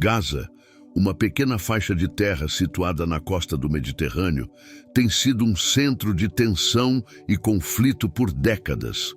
Gaza, uma pequena faixa de terra situada na costa do Mediterrâneo, tem sido um centro de tensão e conflito por décadas.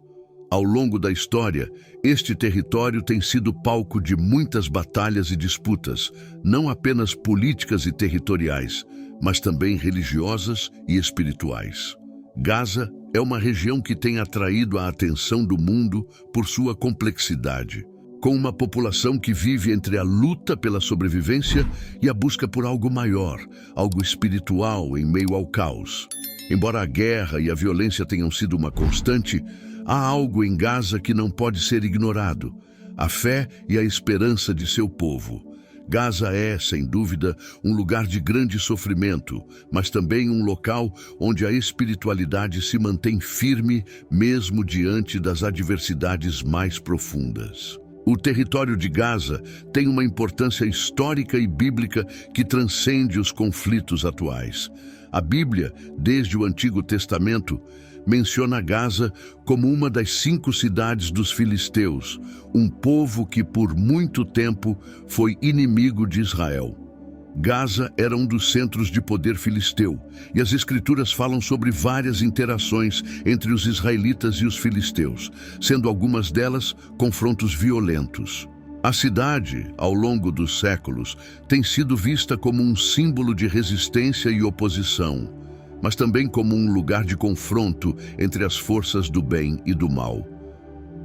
Ao longo da história, este território tem sido palco de muitas batalhas e disputas, não apenas políticas e territoriais, mas também religiosas e espirituais. Gaza é uma região que tem atraído a atenção do mundo por sua complexidade, com uma população que vive entre a luta pela sobrevivência e a busca por algo maior, algo espiritual em meio ao caos. Embora a guerra e a violência tenham sido uma constante, há algo em Gaza que não pode ser ignorado: a fé e a esperança de seu povo. Gaza é, sem dúvida, um lugar de grande sofrimento, mas também um local onde a espiritualidade se mantém firme mesmo diante das adversidades mais profundas. O território de Gaza tem uma importância histórica e bíblica que transcende os conflitos atuais. A Bíblia, desde o Antigo Testamento, menciona Gaza como uma das 5 cidades dos filisteus, um povo que por muito tempo foi inimigo de Israel. Gaza era um dos centros de poder filisteu, e as Escrituras falam sobre várias interações entre os israelitas e os filisteus, sendo algumas delas confrontos violentos. A cidade, ao longo dos séculos, tem sido vista como um símbolo de resistência e oposição, mas também como um lugar de confronto entre as forças do bem e do mal.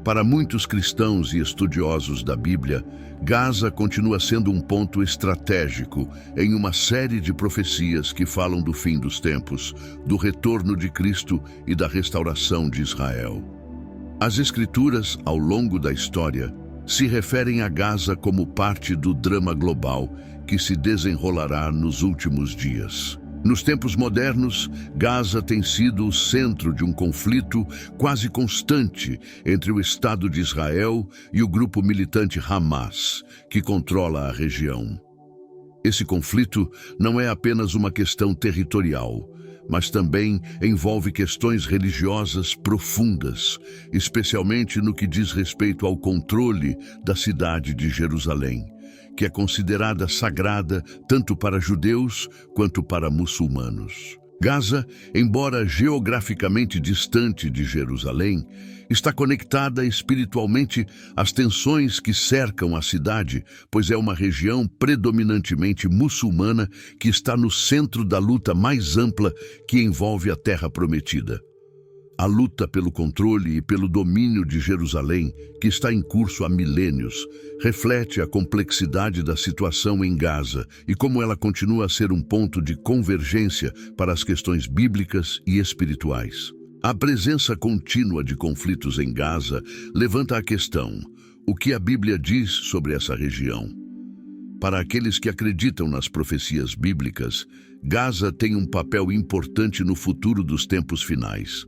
Para muitos cristãos e estudiosos da Bíblia, Gaza continua sendo um ponto estratégico em uma série de profecias que falam do fim dos tempos, do retorno de Cristo e da restauração de Israel. As Escrituras, ao longo da história, se referem a Gaza como parte do drama global que se desenrolará nos últimos dias. Nos tempos modernos, Gaza tem sido o centro de um conflito quase constante entre o Estado de Israel e o grupo militante Hamas, que controla a região. Esse conflito não é apenas uma questão territorial, mas também envolve questões religiosas profundas, especialmente no que diz respeito ao controle da cidade de Jerusalém, que é considerada sagrada tanto para judeus quanto para muçulmanos. Gaza, embora geograficamente distante de Jerusalém, está conectada espiritualmente às tensões que cercam a cidade, pois é uma região predominantemente muçulmana que está no centro da luta mais ampla que envolve a Terra Prometida. A luta pelo controle e pelo domínio de Jerusalém, que está em curso há milênios, reflete a complexidade da situação em Gaza e como ela continua a ser um ponto de convergência para as questões bíblicas e espirituais. A presença contínua de conflitos em Gaza levanta a questão: o que a Bíblia diz sobre essa região? Para aqueles que acreditam nas profecias bíblicas, Gaza tem um papel importante no futuro dos tempos finais.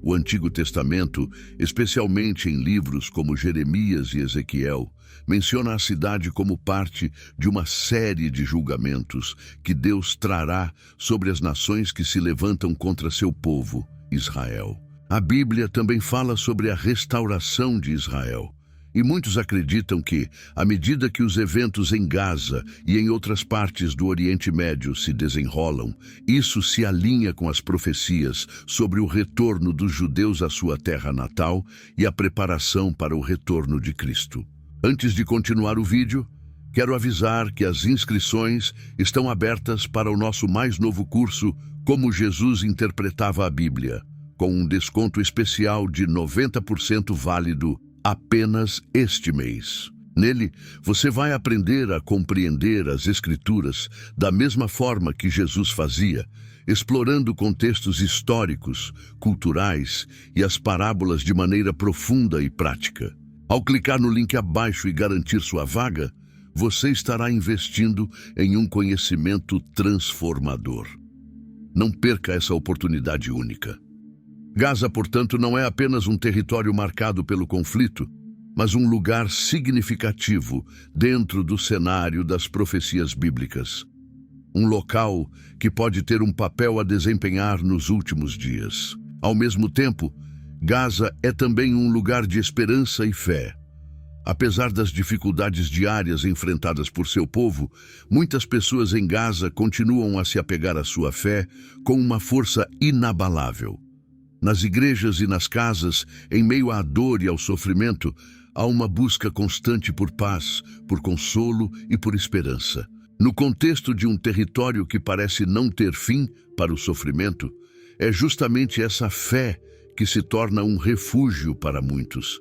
O Antigo Testamento, especialmente em livros como Jeremias e Ezequiel, menciona a cidade como parte de uma série de julgamentos que Deus trará sobre as nações que se levantam contra seu povo, Israel. A Bíblia também fala sobre a restauração de Israel. E muitos acreditam que, à medida que os eventos em Gaza e em outras partes do Oriente Médio se desenrolam, isso se alinha com as profecias sobre o retorno dos judeus à sua terra natal e a preparação para o retorno de Cristo. Antes de continuar o vídeo, quero avisar que as inscrições estão abertas para o nosso mais novo curso Como Jesus Interpretava a Bíblia, com um desconto especial de 90% válido apenas este mês. Nele, você vai aprender a compreender as Escrituras da mesma forma que Jesus fazia, explorando contextos históricos, culturais e as parábolas de maneira profunda e prática. Ao clicar no link abaixo e garantir sua vaga, você estará investindo em um conhecimento transformador. Não perca essa oportunidade única. Gaza, portanto, não é apenas um território marcado pelo conflito, mas um lugar significativo dentro do cenário das profecias bíblicas. Um local que pode ter um papel a desempenhar nos últimos dias. Ao mesmo tempo, Gaza é também um lugar de esperança e fé. Apesar das dificuldades diárias enfrentadas por seu povo, muitas pessoas em Gaza continuam a se apegar à sua fé com uma força inabalável. Nas igrejas e nas casas, em meio à dor e ao sofrimento, há uma busca constante por paz, por consolo e por esperança. No contexto de um território que parece não ter fim para o sofrimento, é justamente essa fé que se torna um refúgio para muitos.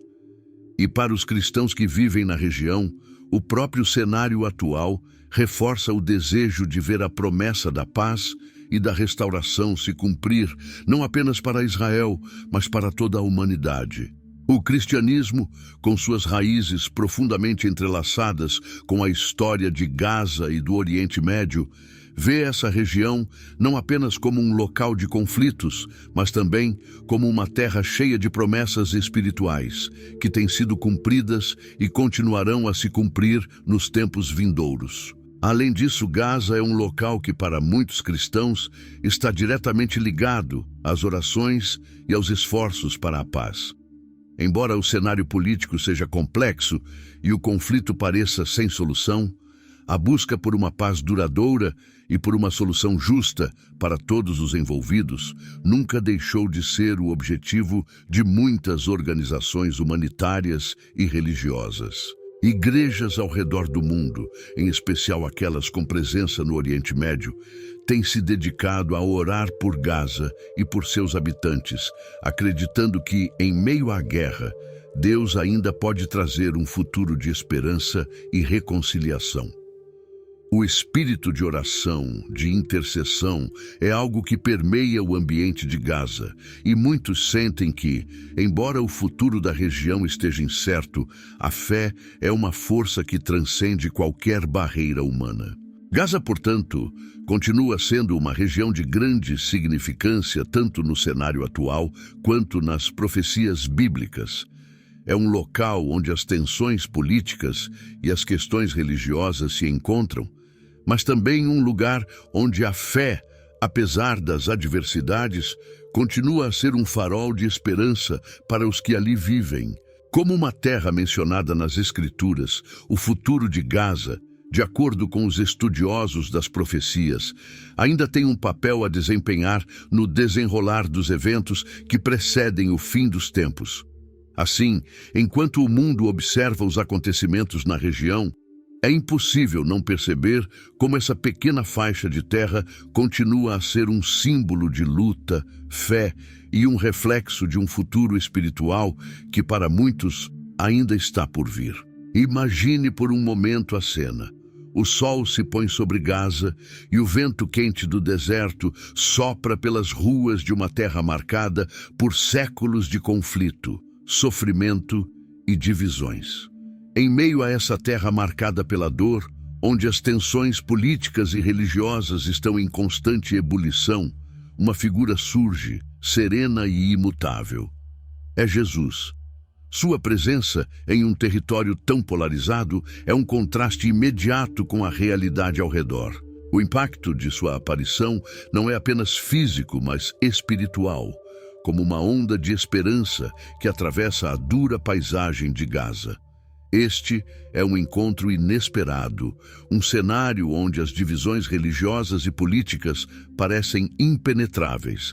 E para os cristãos que vivem na região, o próprio cenário atual reforça o desejo de ver a promessa da paz e da restauração se cumprir, não apenas para Israel, mas para toda a humanidade. O cristianismo, com suas raízes profundamente entrelaçadas com a história de Gaza e do Oriente Médio, vê essa região não apenas como um local de conflitos, mas também como uma terra cheia de promessas espirituais, que têm sido cumpridas e continuarão a se cumprir nos tempos vindouros. Além disso, Gaza é um local que, para muitos cristãos, está diretamente ligado às orações e aos esforços para a paz. Embora o cenário político seja complexo e o conflito pareça sem solução, a busca por uma paz duradoura e por uma solução justa para todos os envolvidos nunca deixou de ser o objetivo de muitas organizações humanitárias e religiosas. Igrejas ao redor do mundo, em especial aquelas com presença no Oriente Médio, têm se dedicado a orar por Gaza e por seus habitantes, acreditando que, em meio à guerra, Deus ainda pode trazer um futuro de esperança e reconciliação. O espírito de oração, de intercessão, é algo que permeia o ambiente de Gaza, e muitos sentem que, embora o futuro da região esteja incerto, a fé é uma força que transcende qualquer barreira humana. Gaza, portanto, continua sendo uma região de grande significância tanto no cenário atual quanto nas profecias bíblicas. É um local onde as tensões políticas e as questões religiosas se encontram, mas também um lugar onde a fé, apesar das adversidades, continua a ser um farol de esperança para os que ali vivem. Como uma terra mencionada nas Escrituras, o futuro de Gaza, de acordo com os estudiosos das profecias, ainda tem um papel a desempenhar no desenrolar dos eventos que precedem o fim dos tempos. Assim, enquanto o mundo observa os acontecimentos na região, é impossível não perceber como essa pequena faixa de terra continua a ser um símbolo de luta, fé e um reflexo de um futuro espiritual que para muitos ainda está por vir. Imagine por um momento a cena. O sol se põe sobre Gaza e o vento quente do deserto sopra pelas ruas de uma terra marcada por séculos de conflito, sofrimento e divisões. Em meio a essa terra marcada pela dor, onde as tensões políticas e religiosas estão em constante ebulição, uma figura surge, serena e imutável. É Jesus. Sua presença em um território tão polarizado é um contraste imediato com a realidade ao redor. O impacto de sua aparição não é apenas físico, mas espiritual, como uma onda de esperança que atravessa a dura paisagem de Gaza. Este é um encontro inesperado, um cenário onde as divisões religiosas e políticas parecem impenetráveis.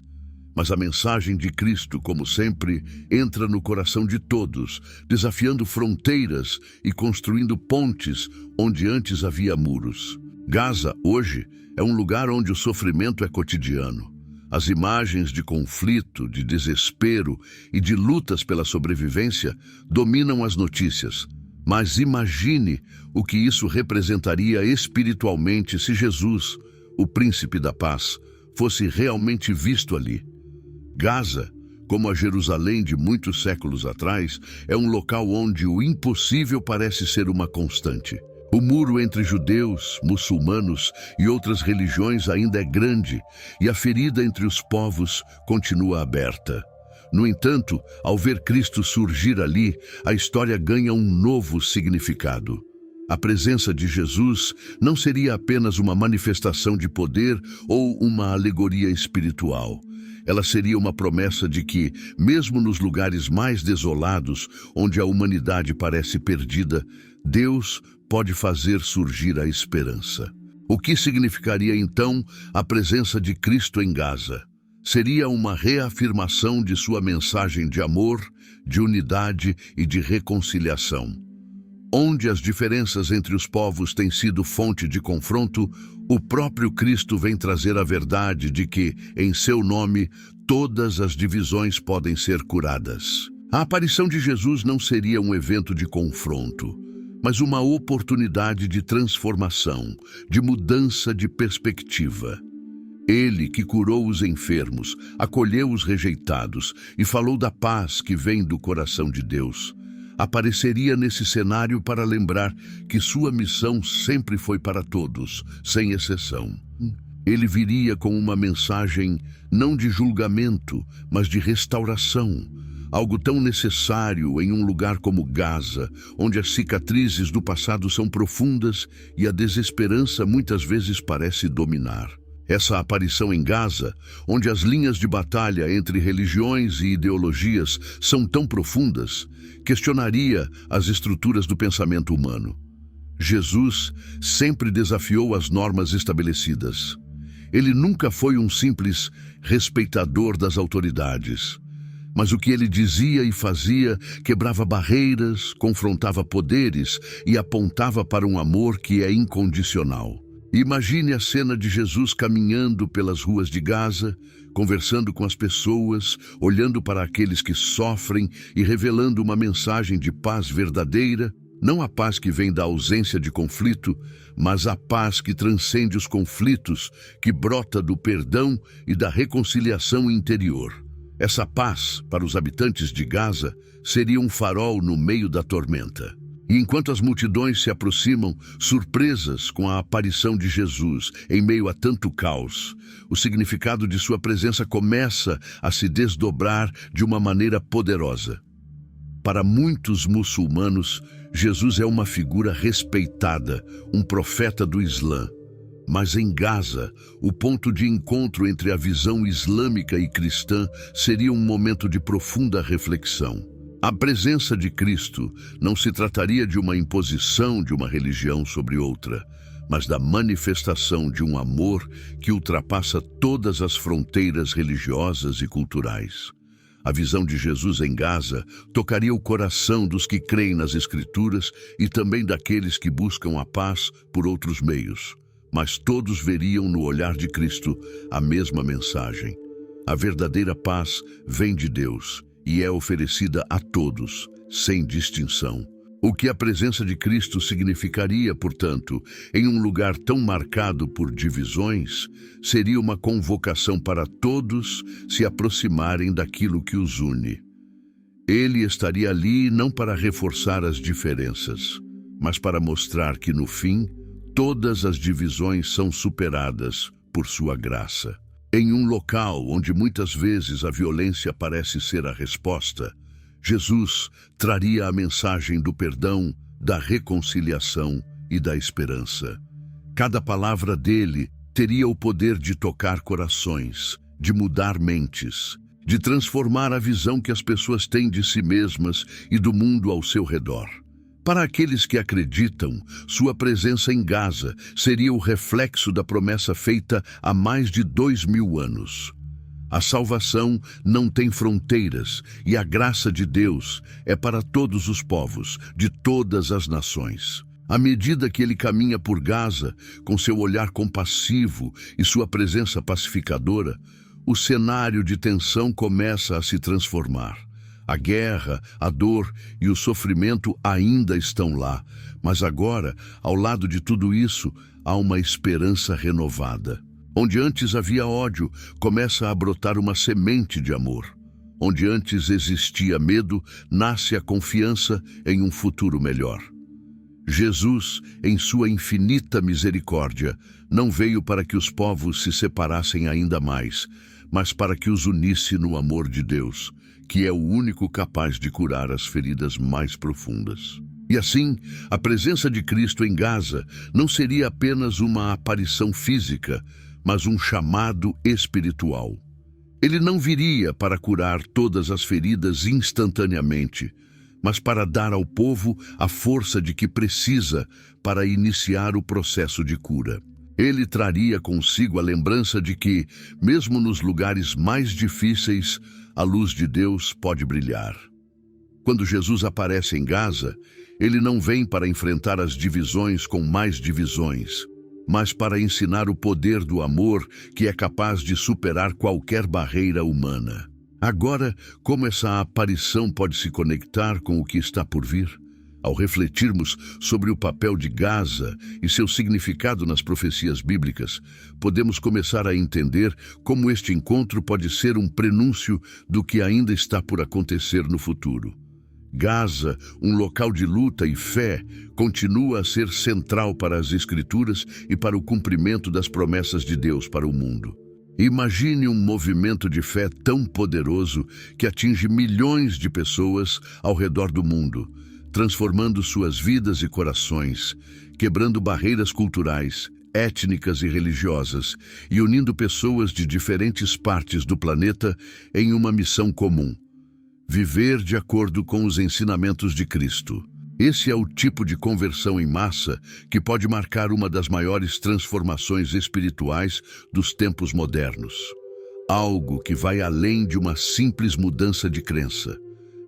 Mas a mensagem de Cristo, como sempre, entra no coração de todos, desafiando fronteiras e construindo pontes onde antes havia muros. Gaza, hoje, é um lugar onde o sofrimento é cotidiano. As imagens de conflito, de desespero e de lutas pela sobrevivência dominam as notícias. Mas imagine o que isso representaria espiritualmente se Jesus, o Príncipe da Paz, fosse realmente visto ali. Gaza, como a Jerusalém de muitos séculos atrás, é um local onde o impossível parece ser uma constante. O muro entre judeus, muçulmanos e outras religiões ainda é grande, e a ferida entre os povos continua aberta. No entanto, ao ver Cristo surgir ali, a história ganha um novo significado. A presença de Jesus não seria apenas uma manifestação de poder ou uma alegoria espiritual. Ela seria uma promessa de que, mesmo nos lugares mais desolados, onde a humanidade parece perdida, Deus pode fazer surgir a esperança. O que significaria então a presença de Cristo em Gaza? Seria uma reafirmação de sua mensagem de amor, de unidade e de reconciliação. Onde as diferenças entre os povos têm sido fonte de confronto, o próprio Cristo vem trazer a verdade de que, em seu nome, todas as divisões podem ser curadas. A aparição de Jesus não seria um evento de confronto, mas uma oportunidade de transformação, de mudança de perspectiva. Ele que curou os enfermos, acolheu os rejeitados e falou da paz que vem do coração de Deus, apareceria nesse cenário para lembrar que sua missão sempre foi para todos, sem exceção. Ele viria com uma mensagem não de julgamento, mas de restauração, algo tão necessário em um lugar como Gaza, onde as cicatrizes do passado são profundas e a desesperança muitas vezes parece dominar. Essa aparição em Gaza, onde as linhas de batalha entre religiões e ideologias são tão profundas, questionaria as estruturas do pensamento humano. Jesus sempre desafiou as normas estabelecidas. Ele nunca foi um simples respeitador das autoridades, mas o que ele dizia e fazia quebrava barreiras, confrontava poderes e apontava para um amor que é incondicional. Imagine a cena de Jesus caminhando pelas ruas de Gaza, conversando com as pessoas, olhando para aqueles que sofrem e revelando uma mensagem de paz verdadeira, não a paz que vem da ausência de conflito, mas a paz que transcende os conflitos, que brota do perdão e da reconciliação interior. Essa paz, para os habitantes de Gaza, seria um farol no meio da tormenta. E enquanto as multidões se aproximam, surpresas com a aparição de Jesus em meio a tanto caos, o significado de sua presença começa a se desdobrar de uma maneira poderosa. Para muitos muçulmanos, Jesus é uma figura respeitada, um profeta do Islã. Mas em Gaza, o ponto de encontro entre a visão islâmica e cristã seria um momento de profunda reflexão. A presença de Cristo não se trataria de uma imposição de uma religião sobre outra, mas da manifestação de um amor que ultrapassa todas as fronteiras religiosas e culturais. A visão de Jesus em Gaza tocaria o coração dos que creem nas Escrituras e também daqueles que buscam a paz por outros meios. Mas todos veriam no olhar de Cristo a mesma mensagem. A verdadeira paz vem de Deus e é oferecida a todos, sem distinção. O que a presença de Cristo significaria, portanto, em um lugar tão marcado por divisões, seria uma convocação para todos se aproximarem daquilo que os une. Ele estaria ali não para reforçar as diferenças, mas para mostrar que, no fim, todas as divisões são superadas por sua graça. Em um local onde muitas vezes a violência parece ser a resposta, Jesus traria a mensagem do perdão, da reconciliação e da esperança. Cada palavra dele teria o poder de tocar corações, de mudar mentes, de transformar a visão que as pessoas têm de si mesmas e do mundo ao seu redor. Para aqueles que acreditam, sua presença em Gaza seria o reflexo da promessa feita há mais de 2000 anos. A salvação não tem fronteiras e a graça de Deus é para todos os povos, de todas as nações. À medida que ele caminha por Gaza, com seu olhar compassivo e sua presença pacificadora, o cenário de tensão começa a se transformar. A guerra, a dor e o sofrimento ainda estão lá, mas agora, ao lado de tudo isso, há uma esperança renovada. Onde antes havia ódio, começa a brotar uma semente de amor. Onde antes existia medo, nasce a confiança em um futuro melhor. Jesus, em sua infinita misericórdia, não veio para que os povos se separassem ainda mais, mas para que os unisse no amor de Deus, que é o único capaz de curar as feridas mais profundas. E assim, a presença de Cristo em Gaza não seria apenas uma aparição física, mas um chamado espiritual. Ele não viria para curar todas as feridas instantaneamente, mas para dar ao povo a força de que precisa para iniciar o processo de cura. Ele traria consigo a lembrança de que, mesmo nos lugares mais difíceis, a luz de Deus pode brilhar. Quando Jesus aparece em Gaza, ele não vem para enfrentar as divisões com mais divisões, mas para ensinar o poder do amor que é capaz de superar qualquer barreira humana. Agora, como essa aparição pode se conectar com o que está por vir? Ao refletirmos sobre o papel de Gaza e seu significado nas profecias bíblicas, podemos começar a entender como este encontro pode ser um prenúncio do que ainda está por acontecer no futuro. Gaza, um local de luta e fé, continua a ser central para as Escrituras e para o cumprimento das promessas de Deus para o mundo. Imagine um movimento de fé tão poderoso que atinge milhões de pessoas ao redor do mundo, transformando suas vidas e corações, quebrando barreiras culturais, étnicas e religiosas e unindo pessoas de diferentes partes do planeta em uma missão comum: viver de acordo com os ensinamentos de Cristo. Esse é o tipo de conversão em massa que pode marcar uma das maiores transformações espirituais dos tempos modernos. Algo que vai além de uma simples mudança de crença,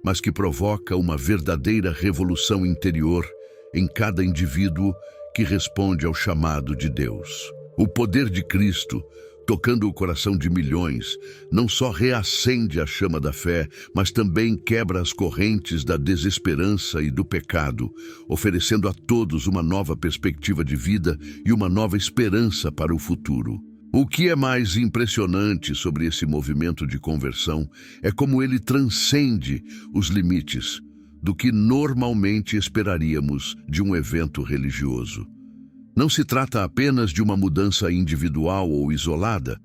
mas que provoca uma verdadeira revolução interior em cada indivíduo que responde ao chamado de Deus. O poder de Cristo, tocando o coração de milhões, não só reacende a chama da fé, mas também quebra as correntes da desesperança e do pecado, oferecendo a todos uma nova perspectiva de vida e uma nova esperança para o futuro. O que é mais impressionante sobre esse movimento de conversão é como ele transcende os limites do que normalmente esperaríamos de um evento religioso. Não se trata apenas de uma mudança individual ou isolada,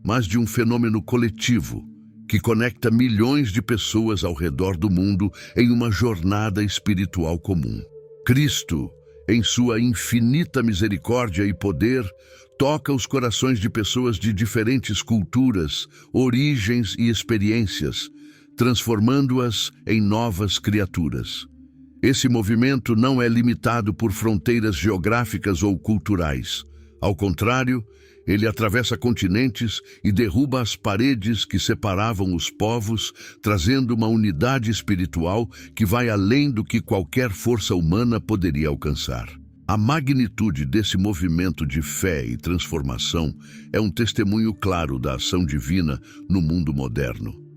mas de um fenômeno coletivo que conecta milhões de pessoas ao redor do mundo em uma jornada espiritual comum. Cristo, em sua infinita misericórdia e poder, toca os corações de pessoas de diferentes culturas, origens e experiências, transformando-as em novas criaturas. Esse movimento não é limitado por fronteiras geográficas ou culturais. Ao contrário, ele atravessa continentes e derruba as paredes que separavam os povos, trazendo uma unidade espiritual que vai além do que qualquer força humana poderia alcançar. A magnitude desse movimento de fé e transformação é um testemunho claro da ação divina no mundo moderno.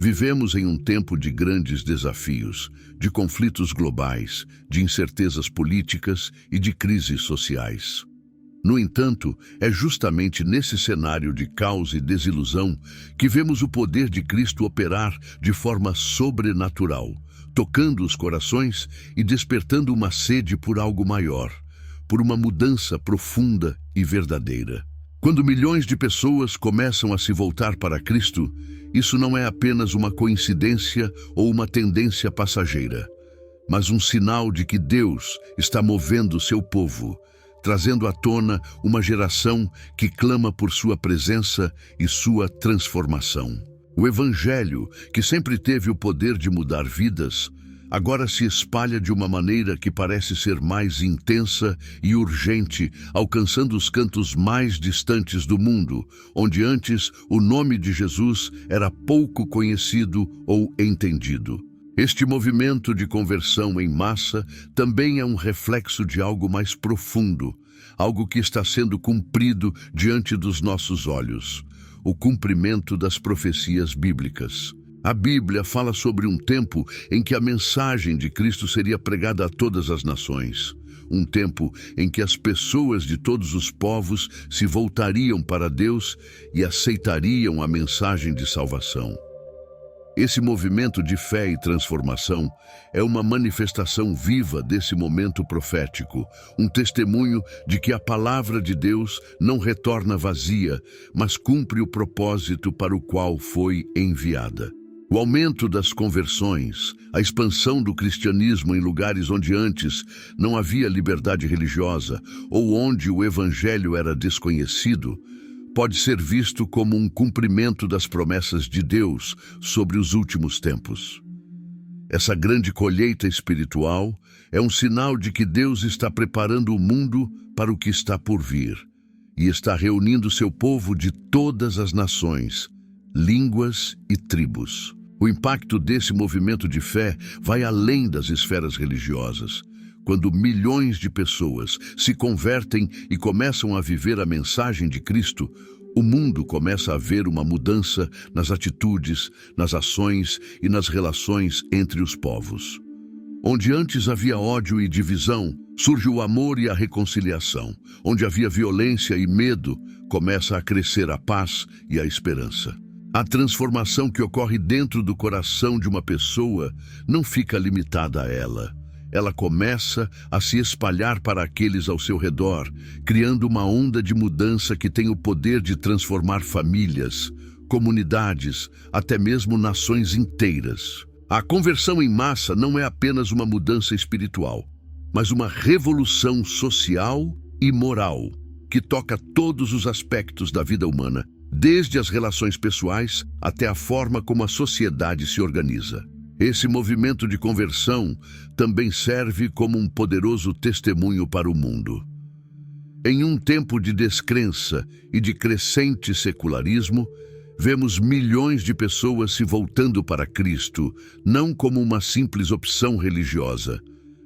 Vivemos em um tempo de grandes desafios, de conflitos globais, de incertezas políticas e de crises sociais. No entanto, é justamente nesse cenário de caos e desilusão que vemos o poder de Cristo operar de forma sobrenatural, tocando os corações e despertando uma sede por algo maior, por uma mudança profunda e verdadeira. Quando milhões de pessoas começam a se voltar para Cristo, isso não é apenas uma coincidência ou uma tendência passageira, mas um sinal de que Deus está movendo seu povo, trazendo à tona uma geração que clama por sua presença e sua transformação. O Evangelho, que sempre teve o poder de mudar vidas, agora se espalha de uma maneira que parece ser mais intensa e urgente, alcançando os cantos mais distantes do mundo, onde antes o nome de Jesus era pouco conhecido ou entendido. Este movimento de conversão em massa também é um reflexo de algo mais profundo, algo que está sendo cumprido diante dos nossos olhos: o cumprimento das profecias bíblicas. A Bíblia fala sobre um tempo em que a mensagem de Cristo seria pregada a todas as nações. Um tempo em que as pessoas de todos os povos se voltariam para Deus e aceitariam a mensagem de salvação. Esse movimento de fé e transformação é uma manifestação viva desse momento profético, um testemunho de que a palavra de Deus não retorna vazia, mas cumpre o propósito para o qual foi enviada. O aumento das conversões, a expansão do cristianismo em lugares onde antes não havia liberdade religiosa ou onde o evangelho era desconhecido, pode ser visto como um cumprimento das promessas de Deus sobre os últimos tempos. Essa grande colheita espiritual é um sinal de que Deus está preparando o mundo para o que está por vir e está reunindo seu povo de todas as nações, línguas e tribos. O impacto desse movimento de fé vai além das esferas religiosas. Quando milhões de pessoas se convertem e começam a viver a mensagem de Cristo, o mundo começa a ver uma mudança nas atitudes, nas ações e nas relações entre os povos. Onde antes havia ódio e divisão, surge o amor e a reconciliação. Onde havia violência e medo, começa a crescer a paz e a esperança. A transformação que ocorre dentro do coração de uma pessoa não fica limitada a ela. Ela começa a se espalhar para aqueles ao seu redor, criando uma onda de mudança que tem o poder de transformar famílias, comunidades, até mesmo nações inteiras. A conversão em massa não é apenas uma mudança espiritual, mas uma revolução social e moral que toca todos os aspectos da vida humana, desde as relações pessoais até a forma como a sociedade se organiza. Esse movimento de conversão também serve como um poderoso testemunho para o mundo. Em um tempo de descrença e de crescente secularismo, vemos milhões de pessoas se voltando para Cristo, não como uma simples opção religiosa,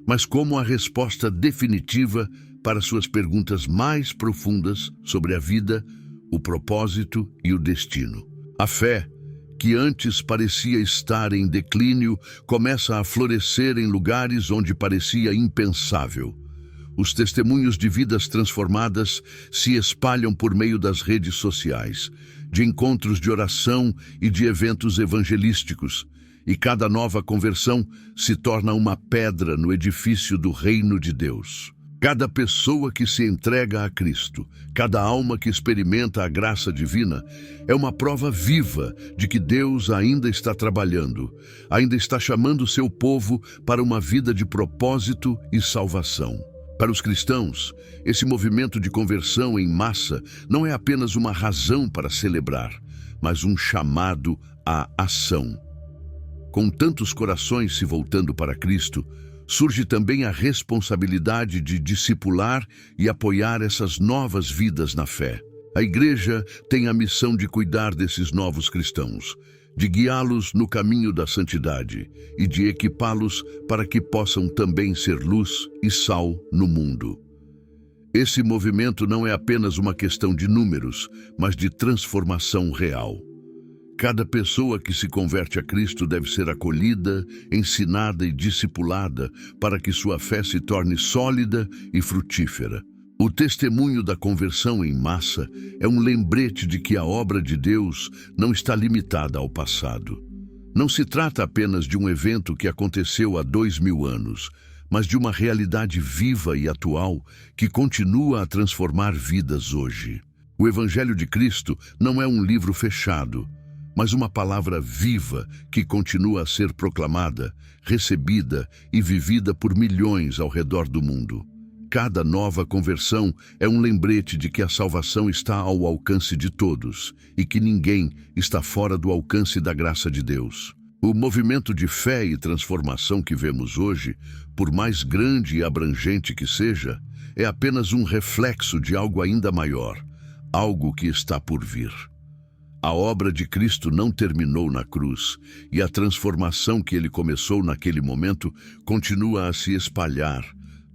mas como a resposta definitiva para suas perguntas mais profundas sobre a vida, o propósito e o destino. A fé, que antes parecia estar em declínio, começa a florescer em lugares onde parecia impensável. Os testemunhos de vidas transformadas se espalham por meio das redes sociais, de encontros de oração e de eventos evangelísticos, e cada nova conversão se torna uma pedra no edifício do reino de Deus. Cada pessoa que se entrega a Cristo, cada alma que experimenta a graça divina, é uma prova viva de que Deus ainda está trabalhando, ainda está chamando seu povo para uma vida de propósito e salvação. Para os cristãos, esse movimento de conversão em massa não é apenas uma razão para celebrar, mas um chamado à ação. Com tantos corações se voltando para Cristo, surge também a responsabilidade de discipular e apoiar essas novas vidas na fé. A Igreja tem a missão de cuidar desses novos cristãos, de guiá-los no caminho da santidade e de equipá-los para que possam também ser luz e sal no mundo. Esse movimento não é apenas uma questão de números, mas de transformação real. Cada pessoa que se converte a Cristo deve ser acolhida, ensinada e discipulada para que sua fé se torne sólida e frutífera. O testemunho da conversão em massa é um lembrete de que a obra de Deus não está limitada ao passado. Não se trata apenas de um evento que aconteceu há 2000 anos, mas de uma realidade viva e atual que continua a transformar vidas hoje. O Evangelho de Cristo não é um livro fechado, mas uma palavra viva que continua a ser proclamada, recebida e vivida por milhões ao redor do mundo. Cada nova conversão é um lembrete de que a salvação está ao alcance de todos e que ninguém está fora do alcance da graça de Deus. O movimento de fé e transformação que vemos hoje, por mais grande e abrangente que seja, é apenas um reflexo de algo ainda maior, algo que está por vir. A obra de Cristo não terminou na cruz, e a transformação que ele começou naquele momento continua a se espalhar,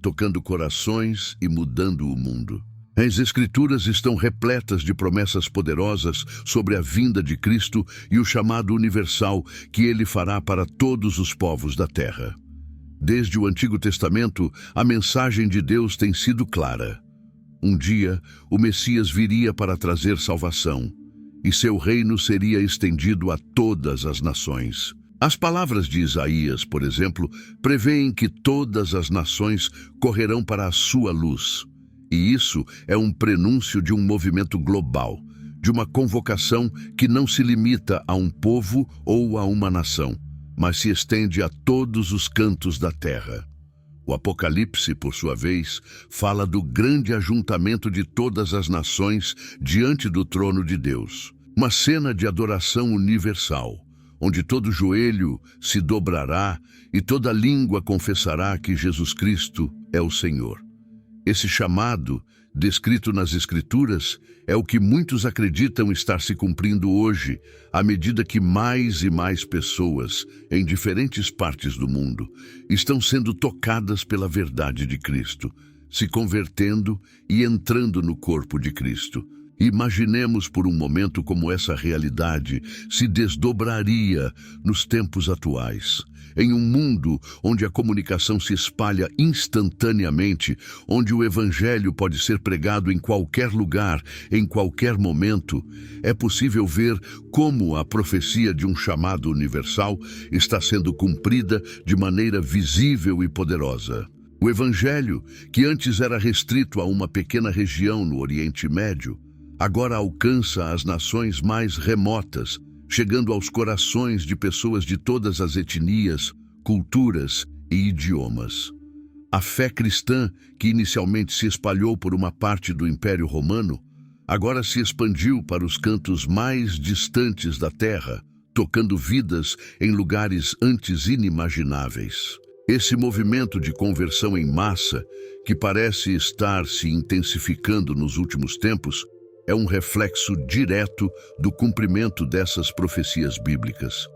tocando corações e mudando o mundo. As Escrituras estão repletas de promessas poderosas sobre a vinda de Cristo e o chamado universal que ele fará para todos os povos da terra. Desde o Antigo Testamento, a mensagem de Deus tem sido clara. Um dia, o Messias viria para trazer salvação, e seu reino seria estendido a todas as nações. As palavras de Isaías, por exemplo, prevêem que todas as nações correrão para a sua luz. E isso é um prenúncio de um movimento global, de uma convocação que não se limita a um povo ou a uma nação, mas se estende a todos os cantos da terra. O Apocalipse, por sua vez, fala do grande ajuntamento de todas as nações diante do trono de Deus. Uma cena de adoração universal, onde todo joelho se dobrará e toda língua confessará que Jesus Cristo é o Senhor. Esse chamado, descrito nas Escrituras, é o que muitos acreditam estar se cumprindo hoje, à medida que mais e mais pessoas, em diferentes partes do mundo, estão sendo tocadas pela verdade de Cristo, se convertendo e entrando no corpo de Cristo. Imaginemos por um momento como essa realidade se desdobraria nos tempos atuais. Em um mundo onde a comunicação se espalha instantaneamente, onde o Evangelho pode ser pregado em qualquer lugar, em qualquer momento, é possível ver como a profecia de um chamado universal está sendo cumprida de maneira visível e poderosa. O Evangelho, que antes era restrito a uma pequena região no Oriente Médio, agora alcança as nações mais remotas, chegando aos corações de pessoas de todas as etnias, culturas e idiomas. A fé cristã, que inicialmente se espalhou por uma parte do Império Romano, agora se expandiu para os cantos mais distantes da terra, tocando vidas em lugares antes inimagináveis. Esse movimento de conversão em massa, que parece estar se intensificando nos últimos tempos, é um reflexo direto do cumprimento dessas profecias bíblicas.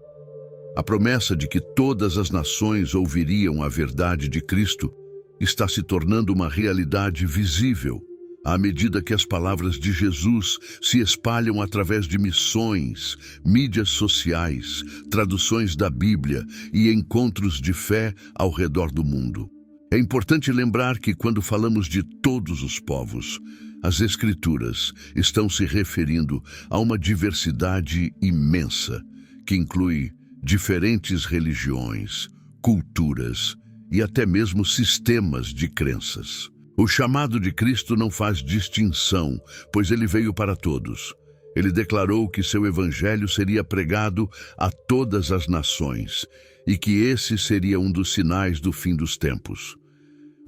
A promessa de que todas as nações ouviriam a verdade de Cristo está se tornando uma realidade visível, à medida que as palavras de Jesus se espalham através de missões, mídias sociais, traduções da Bíblia e encontros de fé ao redor do mundo. É importante lembrar que quando falamos de todos os povos, as Escrituras estão se referindo a uma diversidade imensa, que inclui diferentes religiões, culturas e até mesmo sistemas de crenças. O chamado de Cristo não faz distinção, pois ele veio para todos. Ele declarou que seu evangelho seria pregado a todas as nações e que esse seria um dos sinais do fim dos tempos.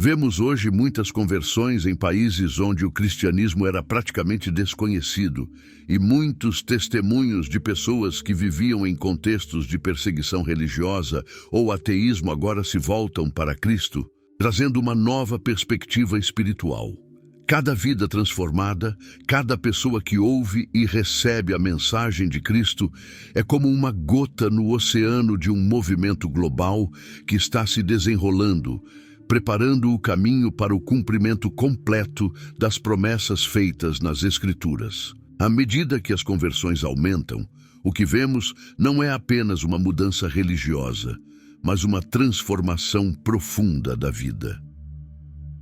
Vemos hoje muitas conversões em países onde o cristianismo era praticamente desconhecido e muitos testemunhos de pessoas que viviam em contextos de perseguição religiosa ou ateísmo agora se voltam para Cristo, trazendo uma nova perspectiva espiritual. Cada vida transformada, cada pessoa que ouve e recebe a mensagem de Cristo é como uma gota no oceano de um movimento global que está se desenrolando, preparando o caminho para o cumprimento completo das promessas feitas nas Escrituras. À medida que as conversões aumentam, o que vemos não é apenas uma mudança religiosa, mas uma transformação profunda da vida.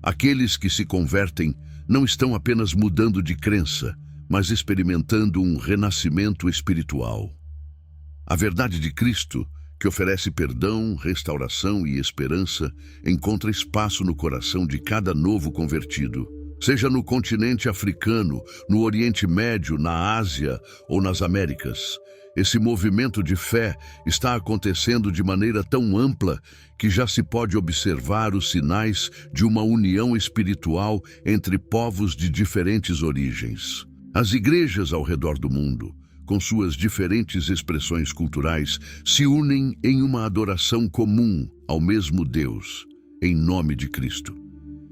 Aqueles que se convertem não estão apenas mudando de crença, mas experimentando um renascimento espiritual. A verdade de Cristo, que oferece perdão, restauração e esperança, encontra espaço no coração de cada novo convertido. Seja no continente africano, no Oriente Médio, na Ásia ou nas Américas. Esse movimento de fé está acontecendo de maneira tão ampla que já se pode observar os sinais de uma união espiritual entre povos de diferentes origens. As igrejas ao redor do mundo, com suas diferentes expressões culturais, se unem em uma adoração comum ao mesmo Deus, em nome de Cristo.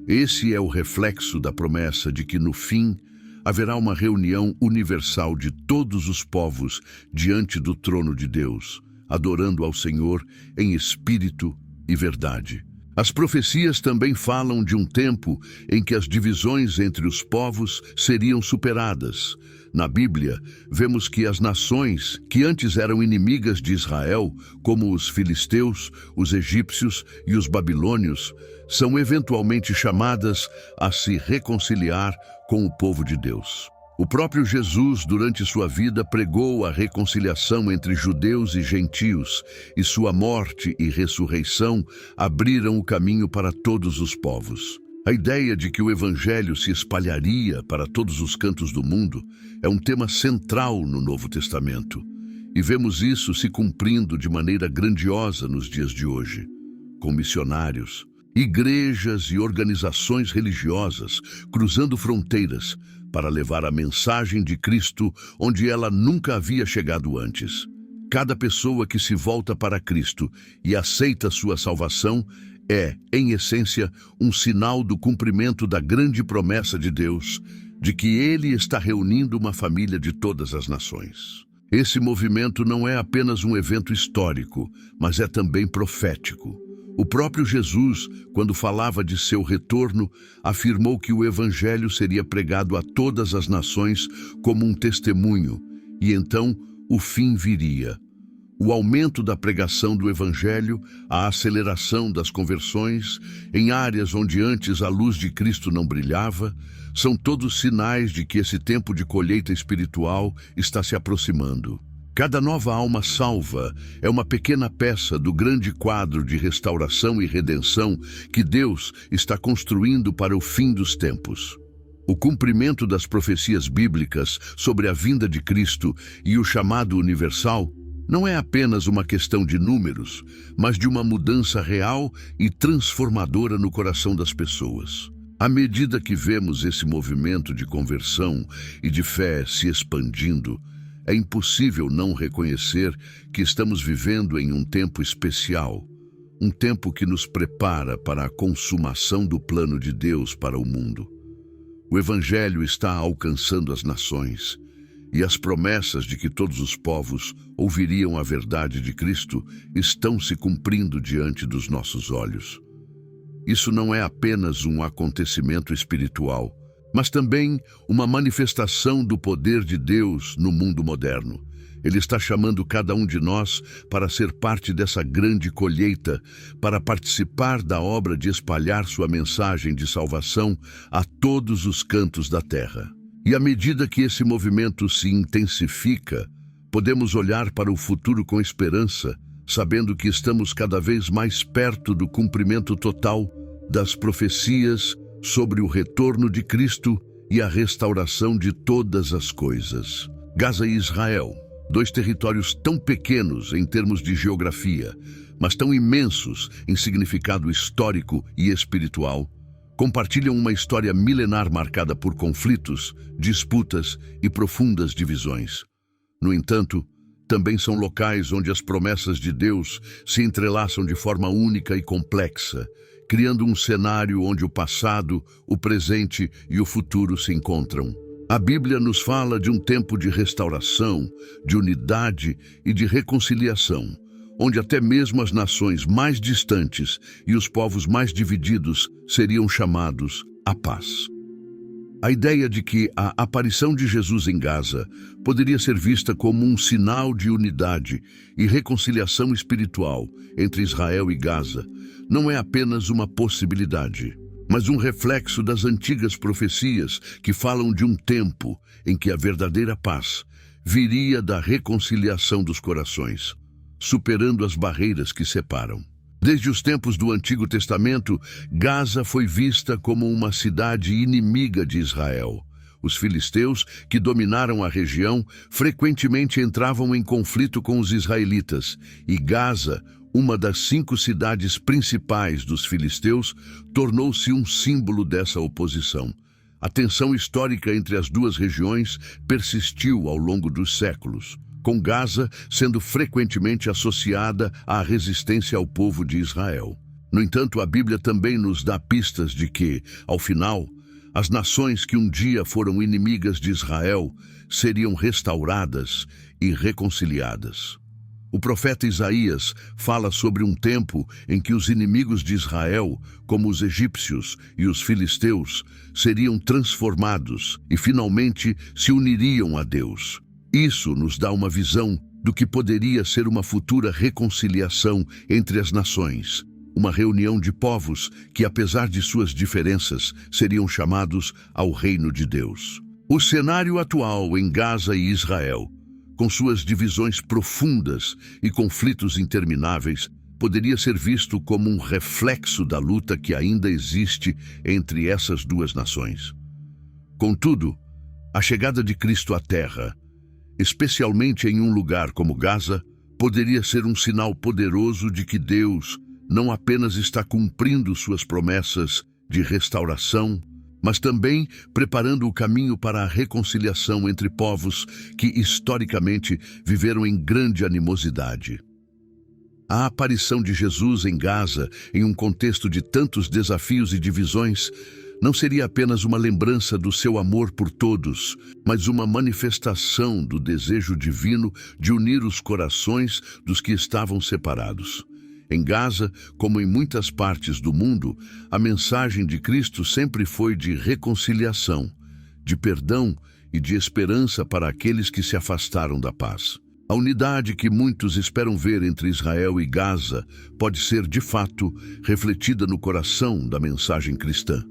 Esse é o reflexo da promessa de que, no fim, haverá uma reunião universal de todos os povos diante do trono de Deus, adorando ao Senhor em espírito e verdade. As profecias também falam de um tempo em que as divisões entre os povos seriam superadas. Na Bíblia, vemos que as nações que antes eram inimigas de Israel, como os filisteus, os egípcios e os babilônios, são eventualmente chamadas a se reconciliar com o povo de Deus. O próprio Jesus, durante sua vida, pregou a reconciliação entre judeus e gentios, e sua morte e ressurreição abriram o caminho para todos os povos. A ideia de que o Evangelho se espalharia para todos os cantos do mundo é um tema central no Novo Testamento, e vemos isso se cumprindo de maneira grandiosa nos dias de hoje, com missionários, Igrejas e organizações religiosas cruzando fronteiras para levar a mensagem de Cristo onde ela nunca havia chegado antes. Cada pessoa que se volta para Cristo e aceita sua salvação é, em essência, um sinal do cumprimento da grande promessa de Deus, de que Ele está reunindo uma família de todas as nações. Esse movimento não é apenas um evento histórico, mas é também profético. O próprio Jesus, quando falava de seu retorno, afirmou que o Evangelho seria pregado a todas as nações como um testemunho, e então o fim viria. O aumento da pregação do Evangelho, a aceleração das conversões, em áreas onde antes a luz de Cristo não brilhava, são todos sinais de que esse tempo de colheita espiritual está se aproximando. Cada nova alma salva é uma pequena peça do grande quadro de restauração e redenção que Deus está construindo para o fim dos tempos. O cumprimento das profecias bíblicas sobre a vinda de Cristo e o chamado universal não é apenas uma questão de números, mas de uma mudança real e transformadora no coração das pessoas. À medida que vemos esse movimento de conversão e de fé se expandindo, é impossível não reconhecer que estamos vivendo em um tempo especial, um tempo que nos prepara para a consumação do plano de Deus para o mundo. O Evangelho está alcançando as nações, e as promessas de que todos os povos ouviriam a verdade de Cristo estão se cumprindo diante dos nossos olhos. Isso não é apenas um acontecimento espiritual, mas também uma manifestação do poder de Deus no mundo moderno. Ele está chamando cada um de nós para ser parte dessa grande colheita, para participar da obra de espalhar sua mensagem de salvação a todos os cantos da terra. E à medida que esse movimento se intensifica, podemos olhar para o futuro com esperança, sabendo que estamos cada vez mais perto do cumprimento total das profecias sobre o retorno de Cristo e a restauração de todas as coisas. Gaza e Israel, dois territórios tão pequenos em termos de geografia, mas tão imensos em significado histórico e espiritual, compartilham uma história milenar marcada por conflitos, disputas e profundas divisões. No entanto, também são locais onde as promessas de Deus se entrelaçam de forma única e complexa, criando um cenário onde o passado, o presente e o futuro se encontram. A Bíblia nos fala de um tempo de restauração, de unidade e de reconciliação, onde até mesmo as nações mais distantes e os povos mais divididos seriam chamados à paz. A ideia de que a aparição de Jesus em Gaza poderia ser vista como um sinal de unidade e reconciliação espiritual entre Israel e Gaza não é apenas uma possibilidade, mas um reflexo das antigas profecias que falam de um tempo em que a verdadeira paz viria da reconciliação dos corações, superando as barreiras que separam. Desde os tempos do Antigo Testamento, Gaza foi vista como uma cidade inimiga de Israel. Os filisteus, que dominaram a região, frequentemente entravam em conflito com os israelitas, e Gaza, uma das 5 cidades principais dos filisteus, tornou-se um símbolo dessa oposição. A tensão histórica entre as duas regiões persistiu ao longo dos séculos, com Gaza sendo frequentemente associada à resistência ao povo de Israel. No entanto, a Bíblia também nos dá pistas de que, ao final, as nações que um dia foram inimigas de Israel seriam restauradas e reconciliadas. O profeta Isaías fala sobre um tempo em que os inimigos de Israel, como os egípcios e os filisteus, seriam transformados e finalmente se uniriam a Deus. Isso nos dá uma visão do que poderia ser uma futura reconciliação entre as nações, uma reunião de povos que, apesar de suas diferenças, seriam chamados ao reino de Deus. O cenário atual em Gaza e Israel, com suas divisões profundas e conflitos intermináveis, poderia ser visto como um reflexo da luta que ainda existe entre essas duas nações. Contudo, a chegada de Cristo à Terra, especialmente em um lugar como Gaza, poderia ser um sinal poderoso de que Deus não apenas está cumprindo suas promessas de restauração, mas também preparando o caminho para a reconciliação entre povos que historicamente viveram em grande animosidade. A aparição de Jesus em Gaza, em um contexto de tantos desafios e divisões, não seria apenas uma lembrança do seu amor por todos, mas uma manifestação do desejo divino de unir os corações dos que estavam separados. Em Gaza, como em muitas partes do mundo, a mensagem de Cristo sempre foi de reconciliação, de perdão e de esperança para aqueles que se afastaram da paz. A unidade que muitos esperam ver entre Israel e Gaza pode ser, de fato, refletida no coração da mensagem cristã.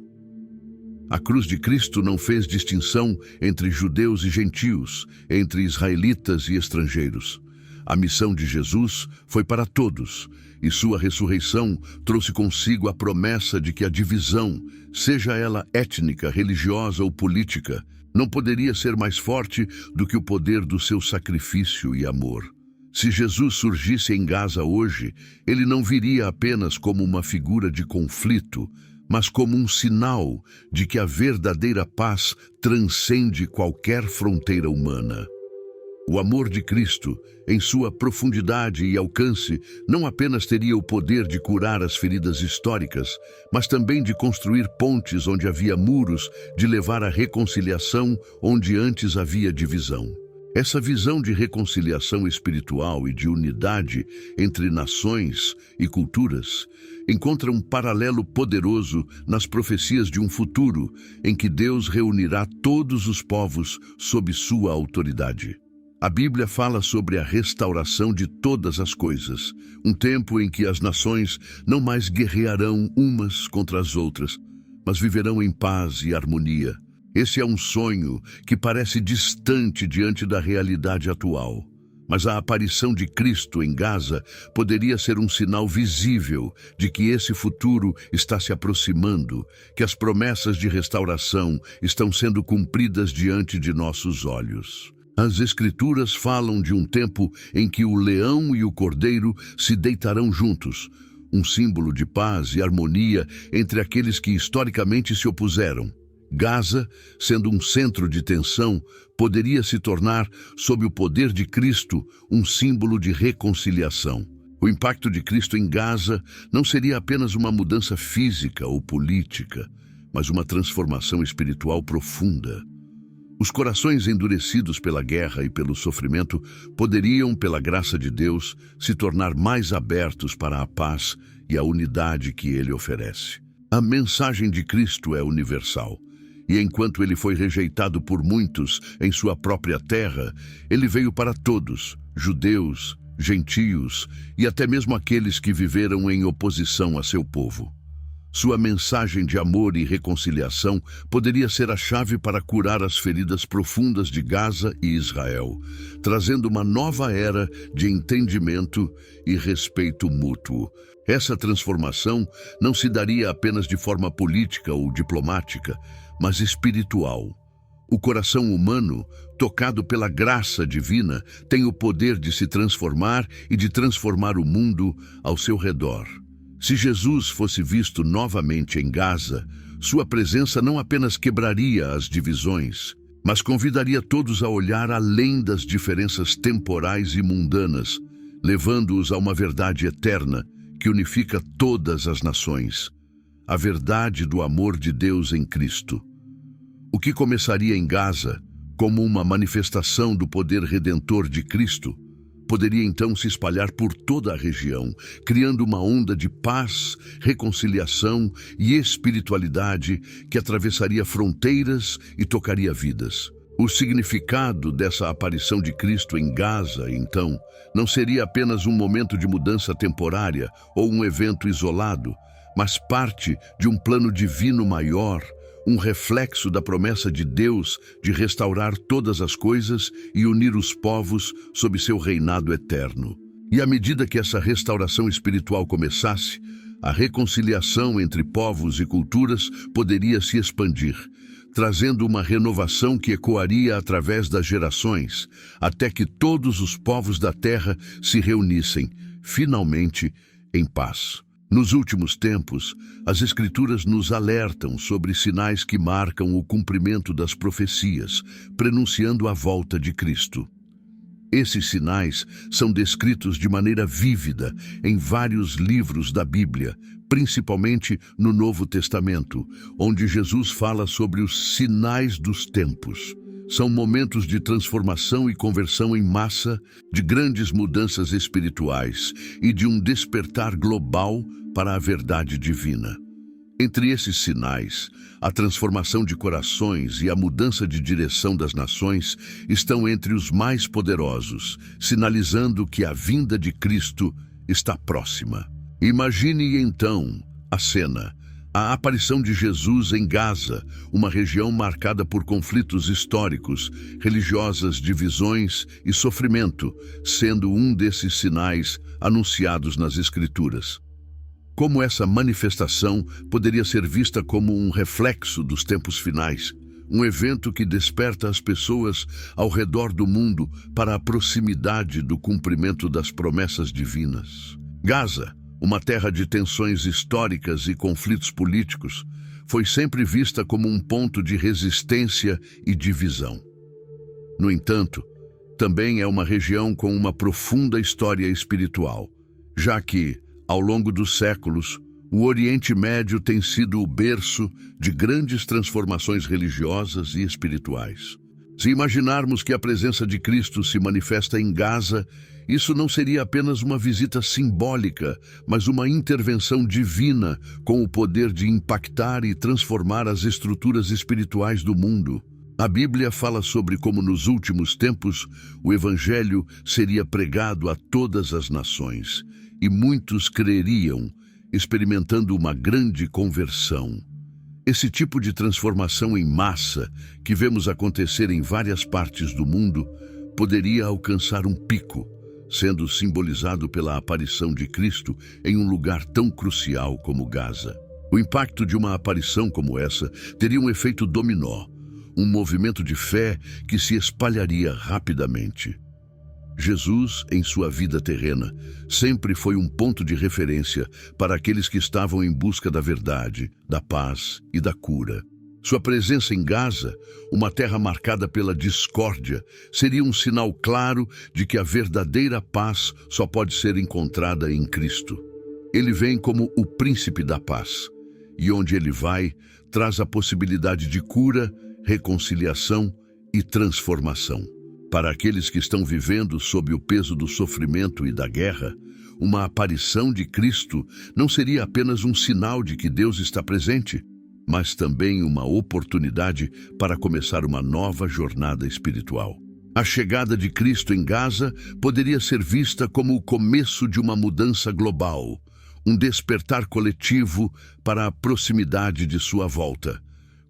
A cruz de Cristo não fez distinção entre judeus e gentios, entre israelitas e estrangeiros. A missão de Jesus foi para todos, e sua ressurreição trouxe consigo a promessa de que a divisão, seja ela étnica, religiosa ou política, não poderia ser mais forte do que o poder do seu sacrifício e amor. Se Jesus surgisse em Gaza hoje, ele não viria apenas como uma figura de conflito, mas como um sinal de que a verdadeira paz transcende qualquer fronteira humana. O amor de Cristo, em sua profundidade e alcance, não apenas teria o poder de curar as feridas históricas, mas também de construir pontes onde havia muros, de levar a reconciliação onde antes havia divisão. Essa visão de reconciliação espiritual e de unidade entre nações e culturas encontra um paralelo poderoso nas profecias de um futuro em que Deus reunirá todos os povos sob sua autoridade. A Bíblia fala sobre a restauração de todas as coisas, um tempo em que as nações não mais guerrearão umas contra as outras, mas viverão em paz e harmonia. Esse é um sonho que parece distante diante da realidade atual, mas a aparição de Cristo em Gaza poderia ser um sinal visível de que esse futuro está se aproximando, que as promessas de restauração estão sendo cumpridas diante de nossos olhos. As Escrituras falam de um tempo em que o leão e o cordeiro se deitarão juntos, um símbolo de paz e harmonia entre aqueles que historicamente se opuseram. Gaza, sendo um centro de tensão, poderia se tornar, sob o poder de Cristo, um símbolo de reconciliação. O impacto de Cristo em Gaza não seria apenas uma mudança física ou política, mas uma transformação espiritual profunda. Os corações endurecidos pela guerra e pelo sofrimento poderiam, pela graça de Deus, se tornar mais abertos para a paz e a unidade que Ele oferece. A mensagem de Cristo é universal, e enquanto Ele foi rejeitado por muitos em sua própria terra, Ele veio para todos, judeus, gentios e até mesmo aqueles que viveram em oposição a seu povo. Sua mensagem de amor e reconciliação poderia ser a chave para curar as feridas profundas de Gaza e Israel, trazendo uma nova era de entendimento e respeito mútuo. Essa transformação não se daria apenas de forma política ou diplomática, mas espiritual. O coração humano, tocado pela graça divina, tem o poder de se transformar e de transformar o mundo ao seu redor. Se Jesus fosse visto novamente em Gaza, sua presença não apenas quebraria as divisões, mas convidaria todos a olhar além das diferenças temporais e mundanas, levando-os a uma verdade eterna que unifica todas as nações, a verdade do amor de Deus em Cristo. O que começaria em Gaza, como uma manifestação do poder redentor de Cristo, poderia então se espalhar por toda a região, criando uma onda de paz, reconciliação e espiritualidade que atravessaria fronteiras e tocaria vidas. O significado dessa aparição de Cristo em Gaza, então, não seria apenas um momento de mudança temporária ou um evento isolado, mas parte de um plano divino maior, um reflexo da promessa de Deus de restaurar todas as coisas e unir os povos sob seu reinado eterno. E à medida que essa restauração espiritual começasse, a reconciliação entre povos e culturas poderia se expandir, trazendo uma renovação que ecoaria através das gerações, até que todos os povos da terra se reunissem, finalmente, em paz. Nos últimos tempos, as Escrituras nos alertam sobre sinais que marcam o cumprimento das profecias, prenunciando a volta de Cristo. Esses sinais são descritos de maneira vívida em vários livros da Bíblia, principalmente no Novo Testamento, onde Jesus fala sobre os sinais dos tempos. São momentos de transformação e conversão em massa, de grandes mudanças espirituais e de um despertar global para a verdade divina. Entre esses sinais, a transformação de corações e a mudança de direção das nações estão entre os mais poderosos, sinalizando que a vinda de Cristo está próxima. Imagine então a cena: a aparição de Jesus em Gaza, uma região marcada por conflitos históricos, religiosas divisões e sofrimento, sendo um desses sinais anunciados nas Escrituras. Como essa manifestação poderia ser vista como um reflexo dos tempos finais, um evento que desperta as pessoas ao redor do mundo para a proximidade do cumprimento das promessas divinas. Gaza, uma terra de tensões históricas e conflitos políticos, foi sempre vista como um ponto de resistência e divisão. No entanto, também é uma região com uma profunda história espiritual, já que, ao longo dos séculos, o Oriente Médio tem sido o berço de grandes transformações religiosas e espirituais. Se imaginarmos que a presença de Cristo se manifesta em Gaza, isso não seria apenas uma visita simbólica, mas uma intervenção divina com o poder de impactar e transformar as estruturas espirituais do mundo. A Bíblia fala sobre como nos últimos tempos o Evangelho seria pregado a todas as nações, e muitos creriam, experimentando uma grande conversão. Esse tipo de transformação em massa, que vemos acontecer em várias partes do mundo, poderia alcançar um pico, sendo simbolizado pela aparição de Cristo em um lugar tão crucial como Gaza. O impacto de uma aparição como essa teria um efeito dominó, um movimento de fé que se espalharia rapidamente. Jesus, em sua vida terrena, sempre foi um ponto de referência para aqueles que estavam em busca da verdade, da paz e da cura. Sua presença em Gaza, uma terra marcada pela discórdia, seria um sinal claro de que a verdadeira paz só pode ser encontrada em Cristo. Ele vem como o príncipe da paz, e onde ele vai, traz a possibilidade de cura, reconciliação e transformação. Para aqueles que estão vivendo sob o peso do sofrimento e da guerra, uma aparição de Cristo não seria apenas um sinal de que Deus está presente, mas também uma oportunidade para começar uma nova jornada espiritual. A chegada de Cristo em Gaza poderia ser vista como o começo de uma mudança global, um despertar coletivo para a proximidade de sua volta,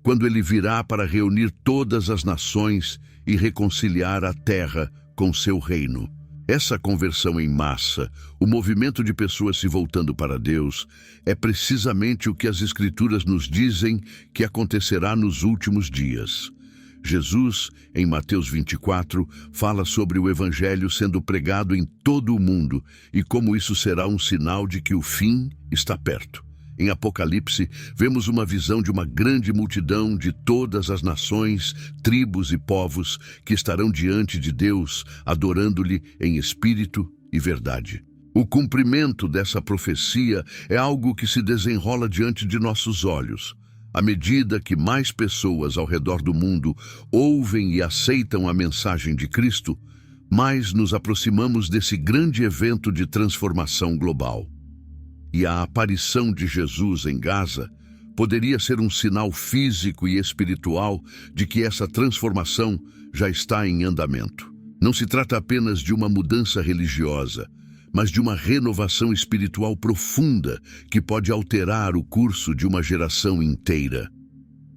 quando ele virá para reunir todas as nações e reconciliar a terra com seu reino. Essa conversão em massa, o movimento de pessoas se voltando para Deus, é precisamente o que as Escrituras nos dizem que acontecerá nos últimos dias. Jesus, em Mateus 24, fala sobre o Evangelho sendo pregado em todo o mundo e como isso será um sinal de que o fim está perto. Em Apocalipse, vemos uma visão de uma grande multidão de todas as nações, tribos e povos que estarão diante de Deus, adorando-lhe em espírito e verdade. O cumprimento dessa profecia é algo que se desenrola diante de nossos olhos. À medida que mais pessoas ao redor do mundo ouvem e aceitam a mensagem de Cristo, mais nos aproximamos desse grande evento de transformação global. E a aparição de Jesus em Gaza poderia ser um sinal físico e espiritual de que essa transformação já está em andamento. Não se trata apenas de uma mudança religiosa, mas de uma renovação espiritual profunda que pode alterar o curso de uma geração inteira.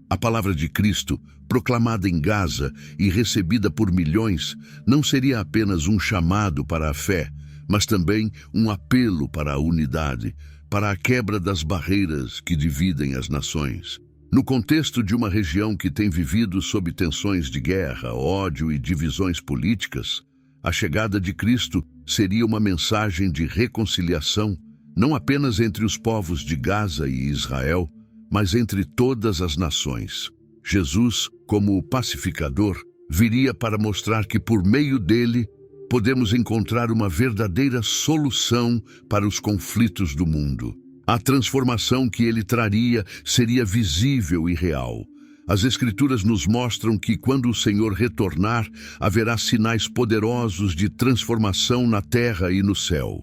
A palavra de Cristo, proclamada em Gaza e recebida por milhões, não seria apenas um chamado para a fé, mas também um apelo para a unidade, para a quebra das barreiras que dividem as nações. No contexto de uma região que tem vivido sob tensões de guerra, ódio e divisões políticas, a chegada de Cristo seria uma mensagem de reconciliação, não apenas entre os povos de Gaza e Israel, mas entre todas as nações. Jesus, como o pacificador, viria para mostrar que por meio dele podemos encontrar uma verdadeira solução para os conflitos do mundo. A transformação que ele traria seria visível e real. As Escrituras nos mostram que quando o Senhor retornar, haverá sinais poderosos de transformação na terra e no céu.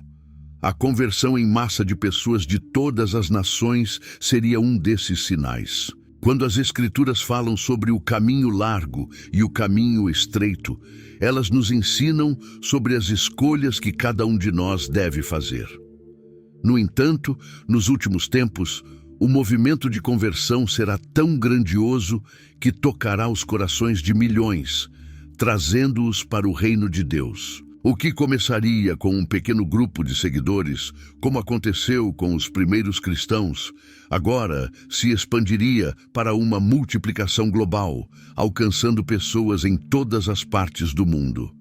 A conversão em massa de pessoas de todas as nações seria um desses sinais. Quando as Escrituras falam sobre o caminho largo e o caminho estreito, elas nos ensinam sobre as escolhas que cada um de nós deve fazer. No entanto, nos últimos tempos, o movimento de conversão será tão grandioso que tocará os corações de milhões, trazendo-os para o reino de Deus. O que começaria com um pequeno grupo de seguidores, como aconteceu com os primeiros cristãos, agora se expandiria para uma multiplicação global, alcançando pessoas em todas as partes do mundo.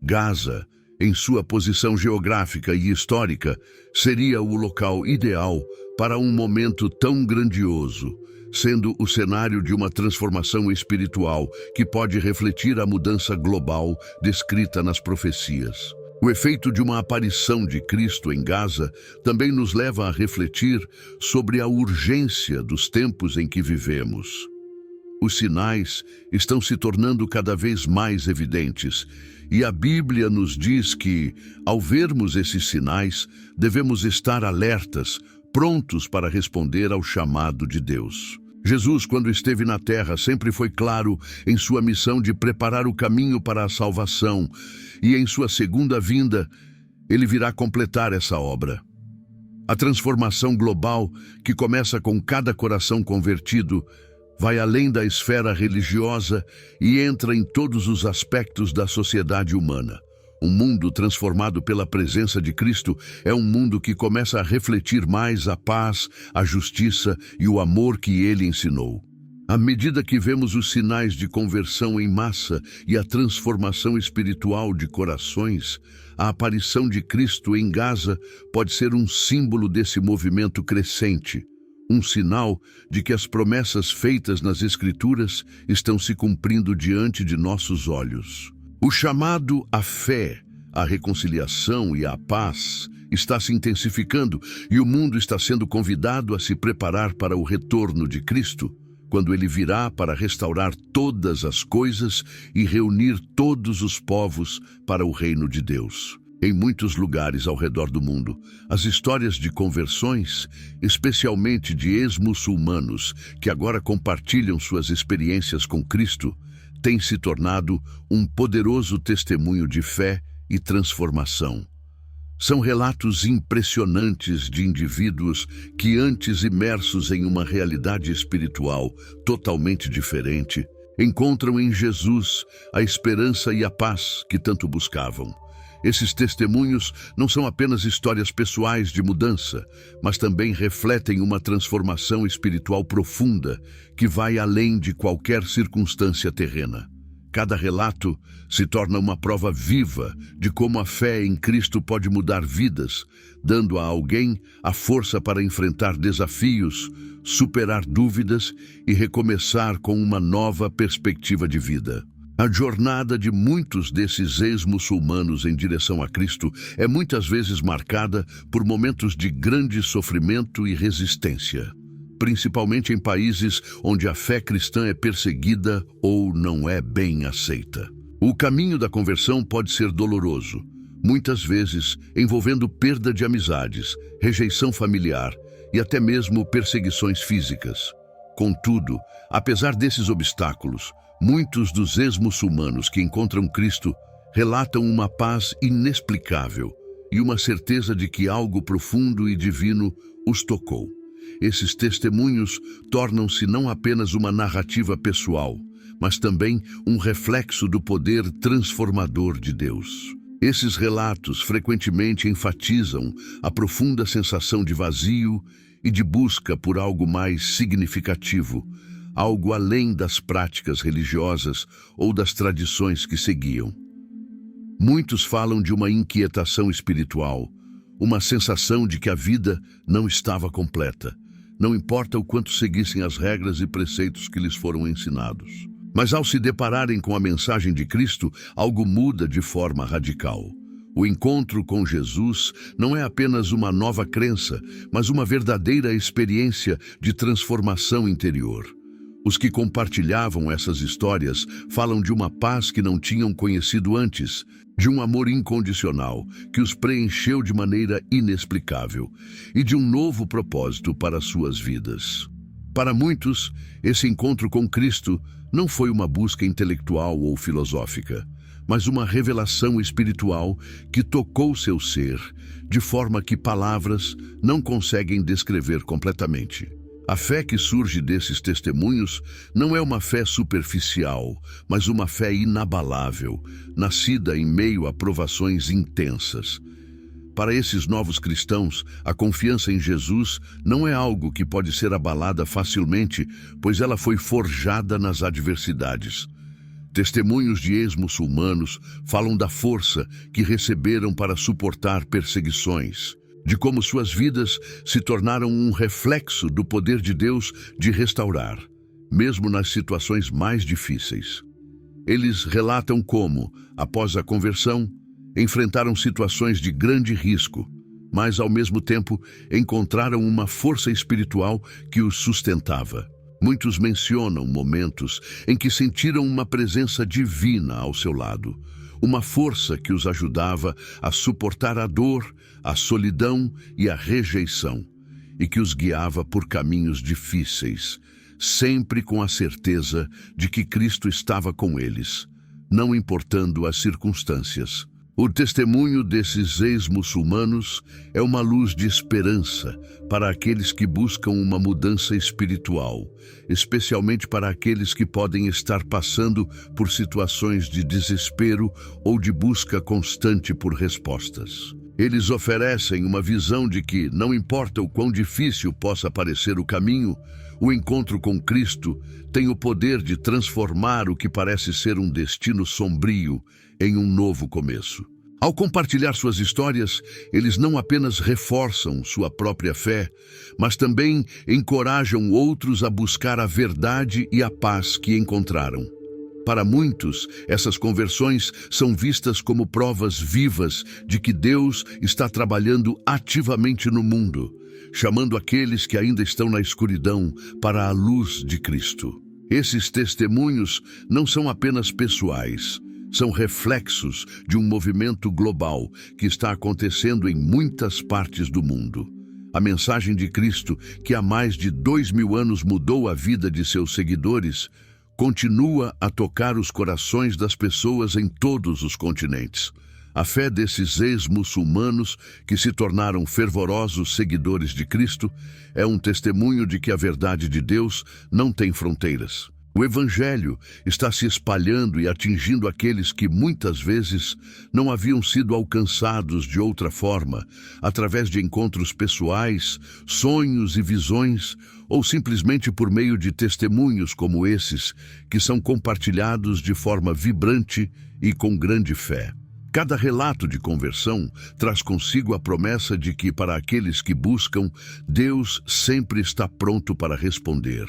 Gaza, em sua posição geográfica e histórica, seria o local ideal para um momento tão grandioso, sendo o cenário de uma transformação espiritual que pode refletir a mudança global descrita nas profecias. O efeito de uma aparição de Cristo em Gaza também nos leva a refletir sobre a urgência dos tempos em que vivemos. Os sinais estão se tornando cada vez mais evidentes, e a Bíblia nos diz que, ao vermos esses sinais, devemos estar alertas, prontos para responder ao chamado de Deus. Jesus, quando esteve na terra, sempre foi claro em sua missão de preparar o caminho para a salvação, e em sua segunda vinda, ele virá completar essa obra. A transformação global, que começa com cada coração convertido, vai além da esfera religiosa e entra em todos os aspectos da sociedade humana. Um mundo transformado pela presença de Cristo é um mundo que começa a refletir mais a paz, a justiça e o amor que ele ensinou. À medida que vemos os sinais de conversão em massa e a transformação espiritual de corações, a aparição de Cristo em Gaza pode ser um símbolo desse movimento crescente, um sinal de que as promessas feitas nas Escrituras estão se cumprindo diante de nossos olhos. O chamado à fé, à reconciliação e à paz está se intensificando e o mundo está sendo convidado a se preparar para o retorno de Cristo, quando ele virá para restaurar todas as coisas e reunir todos os povos para o reino de Deus. Em muitos lugares ao redor do mundo, as histórias de conversões, especialmente de ex-muçulmanos que agora compartilham suas experiências com Cristo, têm se tornado um poderoso testemunho de fé e transformação. São relatos impressionantes de indivíduos que, antes imersos em uma realidade espiritual totalmente diferente, encontram em Jesus a esperança e a paz que tanto buscavam. Esses testemunhos não são apenas histórias pessoais de mudança, mas também refletem uma transformação espiritual profunda que vai além de qualquer circunstância terrena. Cada relato se torna uma prova viva de como a fé em Cristo pode mudar vidas, dando a alguém a força para enfrentar desafios, superar dúvidas e recomeçar com uma nova perspectiva de vida. A jornada de muitos desses ex-muçulmanos em direção a Cristo é muitas vezes marcada por momentos de grande sofrimento e resistência, principalmente em países onde a fé cristã é perseguida ou não é bem aceita. O caminho da conversão pode ser doloroso, muitas vezes envolvendo perda de amizades, rejeição familiar e até mesmo perseguições físicas. Contudo, apesar desses obstáculos, muitos dos ex-muçulmanos que encontram Cristo relatam uma paz inexplicável e uma certeza de que algo profundo e divino os tocou. Esses testemunhos tornam-se não apenas uma narrativa pessoal, mas também um reflexo do poder transformador de Deus. Esses relatos frequentemente enfatizam a profunda sensação de vazio e de busca por algo mais significativo, algo além das práticas religiosas ou das tradições que seguiam. Muitos falam de uma inquietação espiritual, uma sensação de que a vida não estava completa, não importa o quanto seguissem as regras e preceitos que lhes foram ensinados. Mas ao se depararem com a mensagem de Cristo, algo muda de forma radical. O encontro com Jesus não é apenas uma nova crença, mas uma verdadeira experiência de transformação interior. Os que compartilhavam essas histórias falam de uma paz que não tinham conhecido antes, de um amor incondicional que os preencheu de maneira inexplicável e de um novo propósito para suas vidas. Para muitos, esse encontro com Cristo não foi uma busca intelectual ou filosófica, mas uma revelação espiritual que tocou seu ser, de forma que palavras não conseguem descrever completamente. A fé que surge desses testemunhos não é uma fé superficial, mas uma fé inabalável, nascida em meio a provações intensas. Para esses novos cristãos, a confiança em Jesus não é algo que pode ser abalada facilmente, pois ela foi forjada nas adversidades. Testemunhos de ex-muçulmanos falam da força que receberam para suportar perseguições, de como suas vidas se tornaram um reflexo do poder de Deus de restaurar, mesmo nas situações mais difíceis. Eles relatam como, após a conversão, enfrentaram situações de grande risco, mas ao mesmo tempo encontraram uma força espiritual que os sustentava. Muitos mencionam momentos em que sentiram uma presença divina ao seu lado, uma força que os ajudava a suportar a dor, a solidão e a rejeição, e que os guiava por caminhos difíceis, sempre com a certeza de que Cristo estava com eles, não importando as circunstâncias. O testemunho desses ex-muçulmanos é uma luz de esperança para aqueles que buscam uma mudança espiritual, especialmente para aqueles que podem estar passando por situações de desespero ou de busca constante por respostas. Eles oferecem uma visão de que, não importa o quão difícil possa parecer o caminho, o encontro com Cristo tem o poder de transformar o que parece ser um destino sombrio em um novo começo. Ao compartilhar suas histórias, eles não apenas reforçam sua própria fé, mas também encorajam outros a buscar a verdade e a paz que encontraram. Para muitos, essas conversões são vistas como provas vivas de que Deus está trabalhando ativamente no mundo, chamando aqueles que ainda estão na escuridão para a luz de Cristo. Esses testemunhos não são apenas pessoais, são reflexos de um movimento global que está acontecendo em muitas partes do mundo. A mensagem de Cristo, que há mais de 2000 anos mudou a vida de seus seguidores, continua a tocar os corações das pessoas em todos os continentes. A fé desses ex-muçulmanos, que se tornaram fervorosos seguidores de Cristo, é um testemunho de que a verdade de Deus não tem fronteiras. O Evangelho está se espalhando e atingindo aqueles que muitas vezes não haviam sido alcançados de outra forma, através de encontros pessoais, sonhos e visões, ou simplesmente por meio de testemunhos como esses, que são compartilhados de forma vibrante e com grande fé. Cada relato de conversão traz consigo a promessa de que, para aqueles que buscam, Deus sempre está pronto para responder.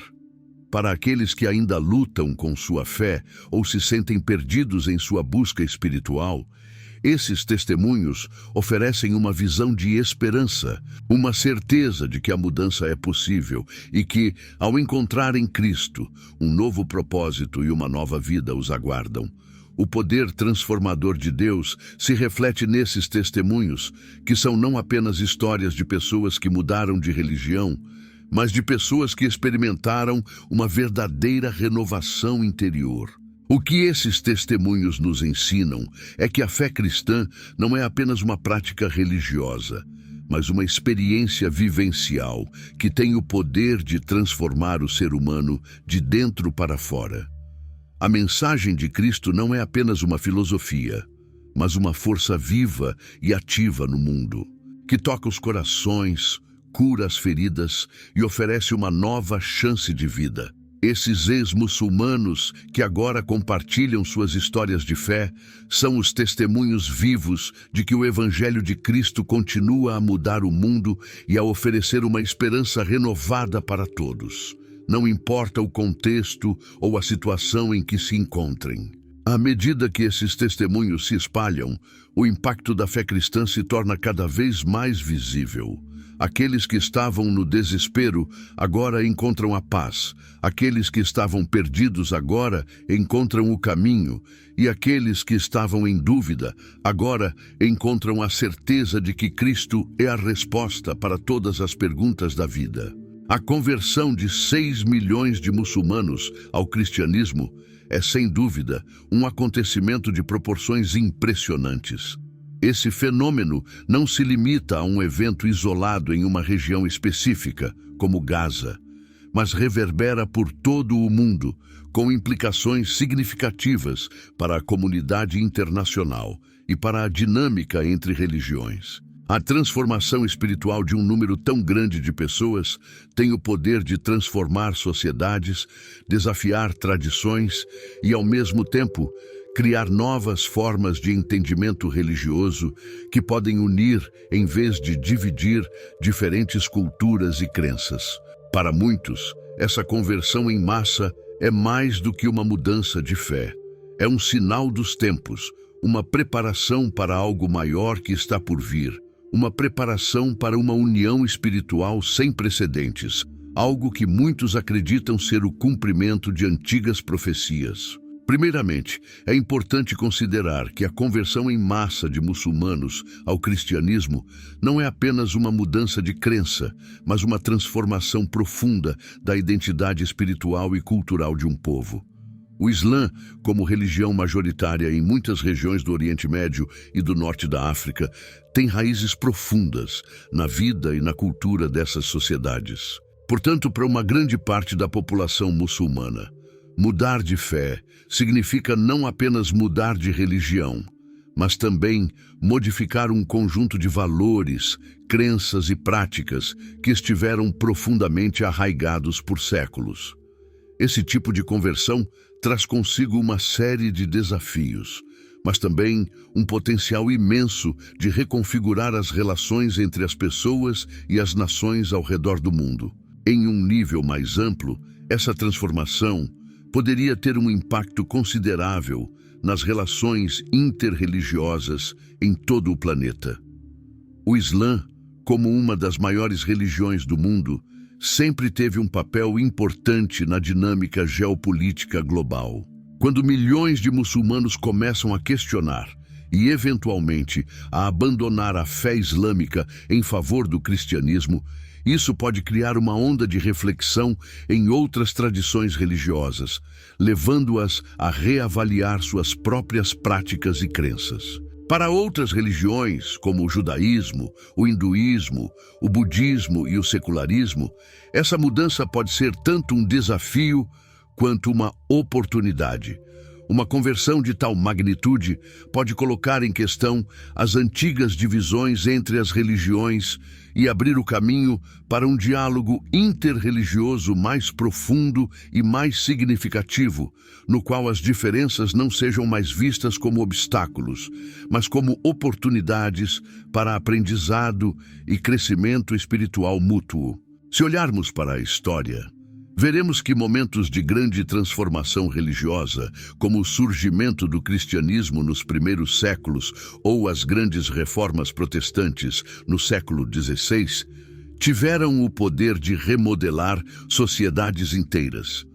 Para aqueles que ainda lutam com sua fé ou se sentem perdidos em sua busca espiritual, esses testemunhos oferecem uma visão de esperança, uma certeza de que a mudança é possível e que, ao encontrar em Cristo, um novo propósito e uma nova vida os aguardam. O poder transformador de Deus se reflete nesses testemunhos, que são não apenas histórias de pessoas que mudaram de religião, mas de pessoas que experimentaram uma verdadeira renovação interior. O que esses testemunhos nos ensinam é que a fé cristã não é apenas uma prática religiosa, mas uma experiência vivencial que tem o poder de transformar o ser humano de dentro para fora. A mensagem de Cristo não é apenas uma filosofia, mas uma força viva e ativa no mundo, que toca os corações, cura as feridas e oferece uma nova chance de vida. Esses ex-muçulmanos que agora compartilham suas histórias de fé são os testemunhos vivos de que o Evangelho de Cristo continua a mudar o mundo e a oferecer uma esperança renovada para todos. Não importa o contexto ou a situação em que se encontrem. À medida que esses testemunhos se espalham, o impacto da fé cristã se torna cada vez mais visível. Aqueles que estavam no desespero agora encontram a paz. Aqueles que estavam perdidos agora encontram o caminho. E aqueles que estavam em dúvida agora encontram a certeza de que Cristo é a resposta para todas as perguntas da vida. A conversão de 6 milhões de muçulmanos ao cristianismo é, sem dúvida, um acontecimento de proporções impressionantes. Esse fenômeno não se limita a um evento isolado em uma região específica, como Gaza, mas reverbera por todo o mundo, com implicações significativas para a comunidade internacional e para a dinâmica entre religiões. A transformação espiritual de um número tão grande de pessoas tem o poder de transformar sociedades, desafiar tradições e, ao mesmo tempo, criar novas formas de entendimento religioso que podem unir, em vez de dividir, diferentes culturas e crenças. Para muitos, essa conversão em massa é mais do que uma mudança de fé. É um sinal dos tempos, uma preparação para algo maior que está por vir, uma preparação para uma união espiritual sem precedentes, algo que muitos acreditam ser o cumprimento de antigas profecias. Primeiramente, é importante considerar que a conversão em massa de muçulmanos ao cristianismo não é apenas uma mudança de crença, mas uma transformação profunda da identidade espiritual e cultural de um povo. O Islã, como religião majoritária em muitas regiões do Oriente Médio e do Norte da África, tem raízes profundas na vida e na cultura dessas sociedades. Portanto, para uma grande parte da população muçulmana, mudar de fé significa não apenas mudar de religião, mas também modificar um conjunto de valores, crenças e práticas que estiveram profundamente arraigados por séculos. Esse tipo de conversão traz consigo uma série de desafios, mas também um potencial imenso de reconfigurar as relações entre as pessoas e as nações ao redor do mundo. Em um nível mais amplo, essa transformação poderia ter um impacto considerável nas relações interreligiosas em todo o planeta. O Islã, como uma das maiores religiões do mundo, sempre teve um papel importante na dinâmica geopolítica global. Quando milhões de muçulmanos começam a questionar e, eventualmente, a abandonar a fé islâmica em favor do cristianismo, isso pode criar uma onda de reflexão em outras tradições religiosas, levando-as a reavaliar suas próprias práticas e crenças. Para outras religiões, como o judaísmo, o hinduísmo, o budismo e o secularismo, essa mudança pode ser tanto um desafio quanto uma oportunidade. Uma conversão de tal magnitude pode colocar em questão as antigas divisões entre as religiões e abrir o caminho para um diálogo interreligioso mais profundo e mais significativo, no qual as diferenças não sejam mais vistas como obstáculos, mas como oportunidades para aprendizado e crescimento espiritual mútuo. Se olharmos para a história, veremos que momentos de grande transformação religiosa, como o surgimento do cristianismo nos primeiros séculos ou as grandes reformas protestantes no século XVI, tiveram o poder de remodelar sociedades inteiras.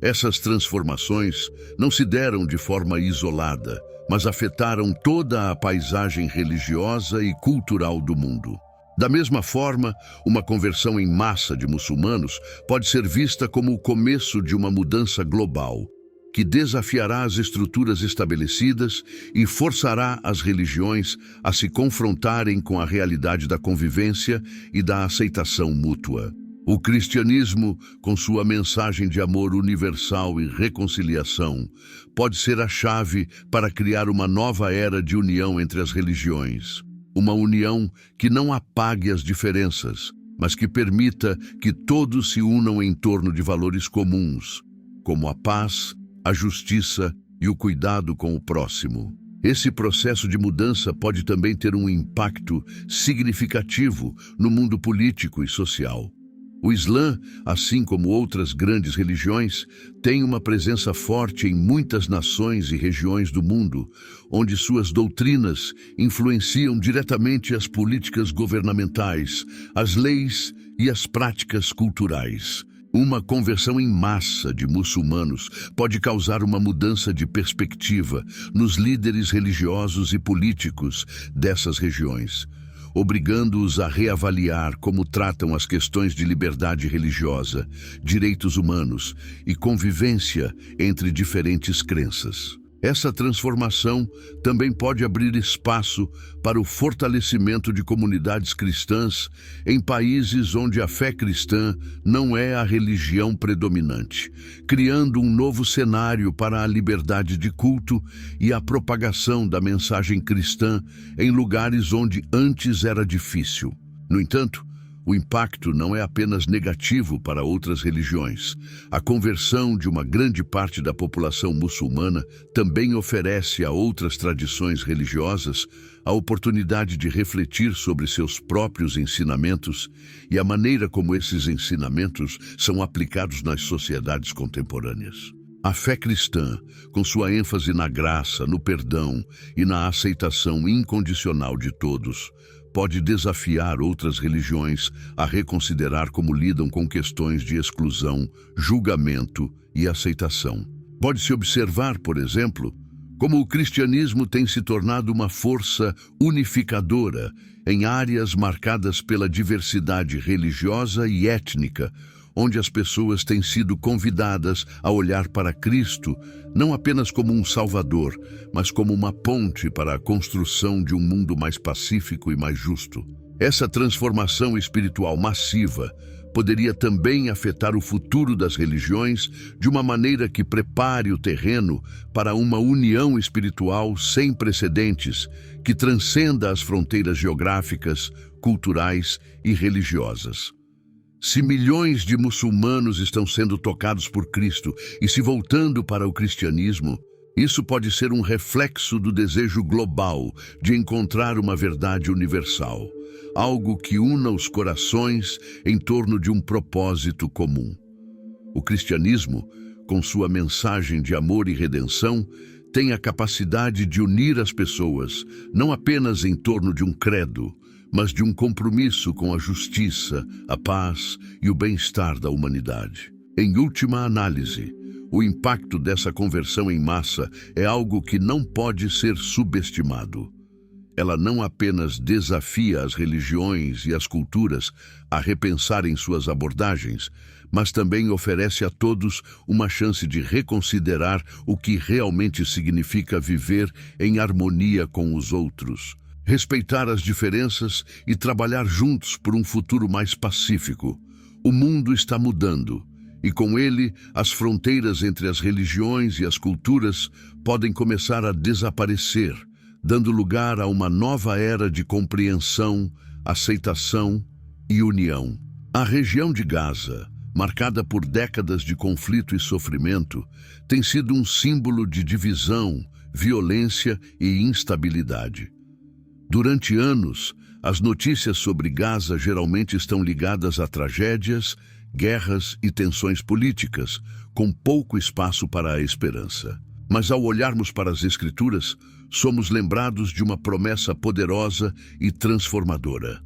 Essas transformações não se deram de forma isolada, mas afetaram toda a paisagem religiosa e cultural do mundo. Da mesma forma, uma conversão em massa de muçulmanos pode ser vista como o começo de uma mudança global, que desafiará as estruturas estabelecidas e forçará as religiões a se confrontarem com a realidade da convivência e da aceitação mútua. O cristianismo, com sua mensagem de amor universal e reconciliação, pode ser a chave para criar uma nova era de união entre as religiões. Uma união que não apague as diferenças, mas que permita que todos se unam em torno de valores comuns, como a paz, a justiça e o cuidado com o próximo. Esse processo de mudança pode também ter um impacto significativo no mundo político e social. O Islã, assim como outras grandes religiões, tem uma presença forte em muitas nações e regiões do mundo, onde suas doutrinas influenciam diretamente as políticas governamentais, as leis e as práticas culturais. Uma conversão em massa de muçulmanos pode causar uma mudança de perspectiva nos líderes religiosos e políticos dessas regiões, obrigando-os a reavaliar como tratam as questões de liberdade religiosa, direitos humanos e convivência entre diferentes crenças. Essa transformação também pode abrir espaço para o fortalecimento de comunidades cristãs em países onde a fé cristã não é a religião predominante, criando um novo cenário para a liberdade de culto e a propagação da mensagem cristã em lugares onde antes era difícil. No entanto, o impacto não é apenas negativo para outras religiões. A conversão de uma grande parte da população muçulmana também oferece a outras tradições religiosas a oportunidade de refletir sobre seus próprios ensinamentos e a maneira como esses ensinamentos são aplicados nas sociedades contemporâneas. A fé cristã, com sua ênfase na graça, no perdão e na aceitação incondicional de todos, pode desafiar outras religiões a reconsiderar como lidam com questões de exclusão, julgamento e aceitação. Pode-se observar, por exemplo, como o cristianismo tem se tornado uma força unificadora em áreas marcadas pela diversidade religiosa e étnica, onde as pessoas têm sido convidadas a olhar para Cristo não apenas como um salvador, mas como uma ponte para a construção de um mundo mais pacífico e mais justo. Essa transformação espiritual massiva poderia também afetar o futuro das religiões de uma maneira que prepare o terreno para uma união espiritual sem precedentes, que transcenda as fronteiras geográficas, culturais e religiosas. Se milhões de muçulmanos estão sendo tocados por Cristo e se voltando para o cristianismo, isso pode ser um reflexo do desejo global de encontrar uma verdade universal, algo que una os corações em torno de um propósito comum. O cristianismo, com sua mensagem de amor e redenção, tem a capacidade de unir as pessoas, não apenas em torno de um credo, mas de um compromisso com a justiça, a paz e o bem-estar da humanidade. Em última análise, o impacto dessa conversão em massa é algo que não pode ser subestimado. Ela não apenas desafia as religiões e as culturas a repensarem suas abordagens, mas também oferece a todos uma chance de reconsiderar o que realmente significa viver em harmonia com os outros, respeitar as diferenças e trabalhar juntos por um futuro mais pacífico. O mundo está mudando, e com ele, as fronteiras entre as religiões e as culturas podem começar a desaparecer, dando lugar a uma nova era de compreensão, aceitação e união. A região de Gaza, marcada por décadas de conflito e sofrimento, tem sido um símbolo de divisão, violência e instabilidade. Durante anos, as notícias sobre Gaza geralmente estão ligadas a tragédias, guerras e tensões políticas, com pouco espaço para a esperança. Mas ao olharmos para as Escrituras, somos lembrados de uma promessa poderosa e transformadora.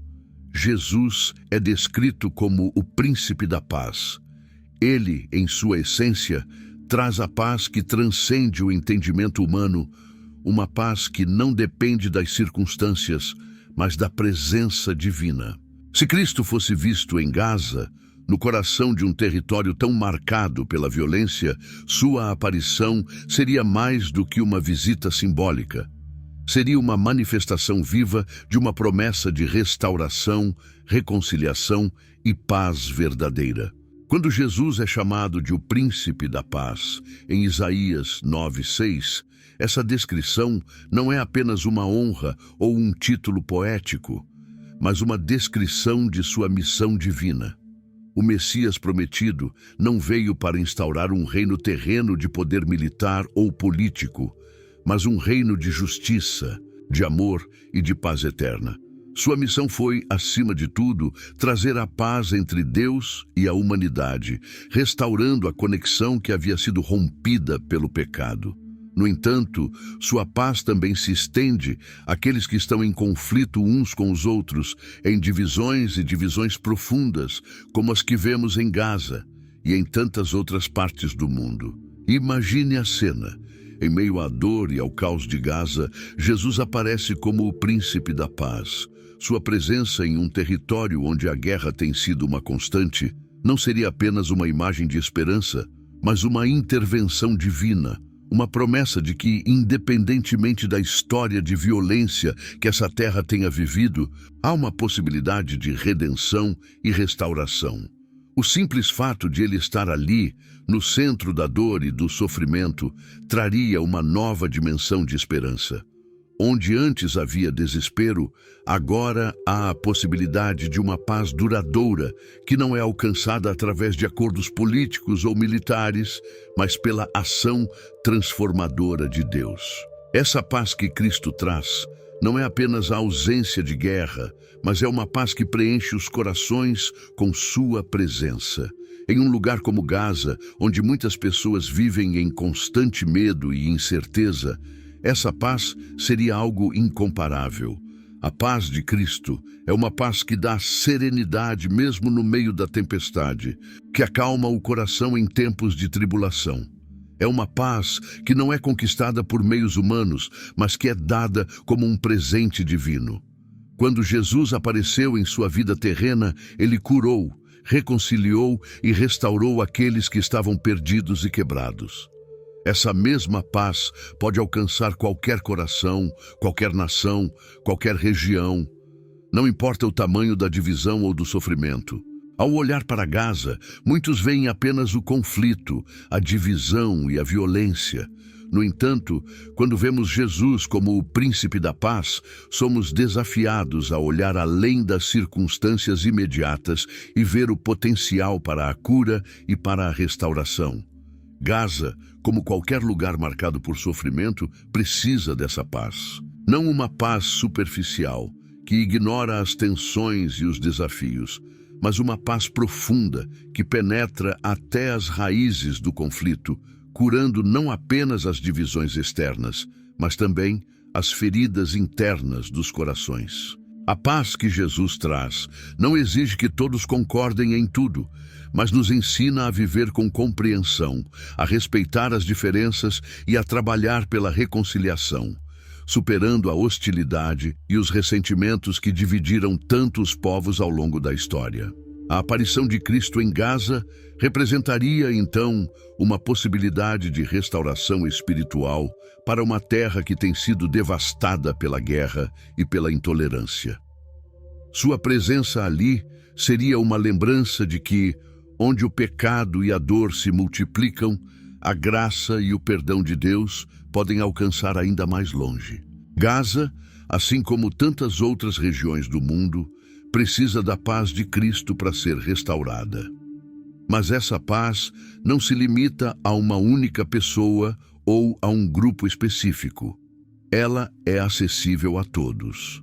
Jesus é descrito como o príncipe da paz. Ele, em sua essência, traz a paz que transcende o entendimento humano, uma paz que não depende das circunstâncias, mas da presença divina. Se Cristo fosse visto em Gaza, no coração de um território tão marcado pela violência, sua aparição seria mais do que uma visita simbólica. Seria uma manifestação viva de uma promessa de restauração, reconciliação e paz verdadeira. Quando Jesus é chamado de o Príncipe da Paz, em Isaías 9:6, essa descrição não é apenas uma honra ou um título poético, mas uma descrição de sua missão divina. O Messias prometido não veio para instaurar um reino terreno de poder militar ou político, mas um reino de justiça, de amor e de paz eterna. Sua missão foi, acima de tudo, trazer a paz entre Deus e a humanidade, restaurando a conexão que havia sido rompida pelo pecado. No entanto, sua paz também se estende àqueles que estão em conflito uns com os outros, em divisões e divisões profundas, como as que vemos em Gaza e em tantas outras partes do mundo. Imagine a cena. Em meio à dor e ao caos de Gaza, Jesus aparece como o príncipe da paz. Sua presença em um território onde a guerra tem sido uma constante não seria apenas uma imagem de esperança, mas uma intervenção divina. Uma promessa de que, independentemente da história de violência que essa terra tenha vivido, há uma possibilidade de redenção e restauração. O simples fato de ele estar ali, no centro da dor e do sofrimento, traria uma nova dimensão de esperança. Onde antes havia desespero, agora há a possibilidade de uma paz duradoura, que não é alcançada através de acordos políticos ou militares, mas pela ação transformadora de Deus. Essa paz que Cristo traz não é apenas a ausência de guerra, mas é uma paz que preenche os corações com sua presença. Em um lugar como Gaza, onde muitas pessoas vivem em constante medo e incerteza, essa paz seria algo incomparável. A paz de Cristo é uma paz que dá serenidade mesmo no meio da tempestade, que acalma o coração em tempos de tribulação. É uma paz que não é conquistada por meios humanos, mas que é dada como um presente divino. Quando Jesus apareceu em sua vida terrena, ele curou, reconciliou e restaurou aqueles que estavam perdidos e quebrados. Essa mesma paz pode alcançar qualquer coração, qualquer nação, qualquer região. Não importa o tamanho da divisão ou do sofrimento. Ao olhar para Gaza, muitos veem apenas o conflito, a divisão e a violência. No entanto, quando vemos Jesus como o príncipe da paz, somos desafiados a olhar além das circunstâncias imediatas e ver o potencial para a cura e para a restauração. Gaza, como qualquer lugar marcado por sofrimento, precisa dessa paz. Não uma paz superficial, que ignora as tensões e os desafios, mas uma paz profunda, que penetra até as raízes do conflito, curando não apenas as divisões externas, mas também as feridas internas dos corações. A paz que Jesus traz não exige que todos concordem em tudo, mas nos ensina a viver com compreensão, a respeitar as diferenças e a trabalhar pela reconciliação, superando a hostilidade e os ressentimentos que dividiram tanto os povos ao longo da história. A aparição de Cristo em Gaza representaria, então, uma possibilidade de restauração espiritual para uma terra que tem sido devastada pela guerra e pela intolerância. Sua presença ali seria uma lembrança de que, onde o pecado e a dor se multiplicam, a graça e o perdão de Deus podem alcançar ainda mais longe. Gaza, assim como tantas outras regiões do mundo, precisa da paz de Cristo para ser restaurada. Mas essa paz não se limita a uma única pessoa ou a um grupo específico. Ela é acessível a todos.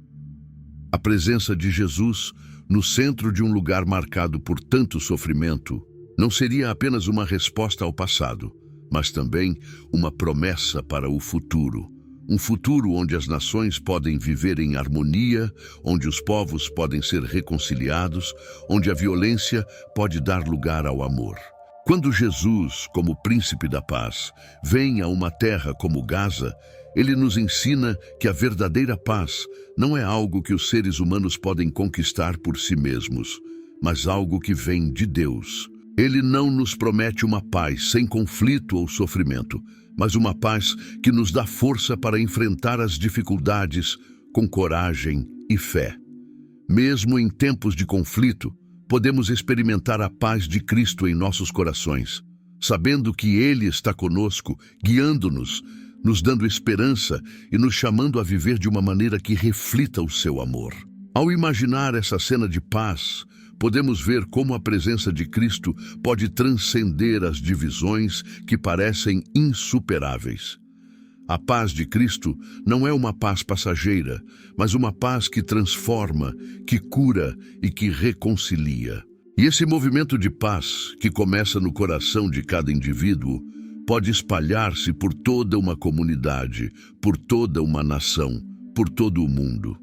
A presença de Jesus, no centro de um lugar marcado por tanto sofrimento, não seria apenas uma resposta ao passado, mas também uma promessa para o futuro. Um futuro onde as nações podem viver em harmonia, onde os povos podem ser reconciliados, onde a violência pode dar lugar ao amor. Quando Jesus, como príncipe da paz, vem a uma terra como Gaza, ele nos ensina que a verdadeira paz não é algo que os seres humanos podem conquistar por si mesmos, mas algo que vem de Deus. Ele não nos promete uma paz sem conflito ou sofrimento, mas uma paz que nos dá força para enfrentar as dificuldades com coragem e fé. Mesmo em tempos de conflito, podemos experimentar a paz de Cristo em nossos corações, sabendo que Ele está conosco, guiando-nos, nos dando esperança e nos chamando a viver de uma maneira que reflita o seu amor. Ao imaginar essa cena de paz, podemos ver como a presença de Cristo pode transcender as divisões que parecem insuperáveis. A paz de Cristo não é uma paz passageira, mas uma paz que transforma, que cura e que reconcilia. E esse movimento de paz, que começa no coração de cada indivíduo, pode espalhar-se por toda uma comunidade, por toda uma nação, por todo o mundo.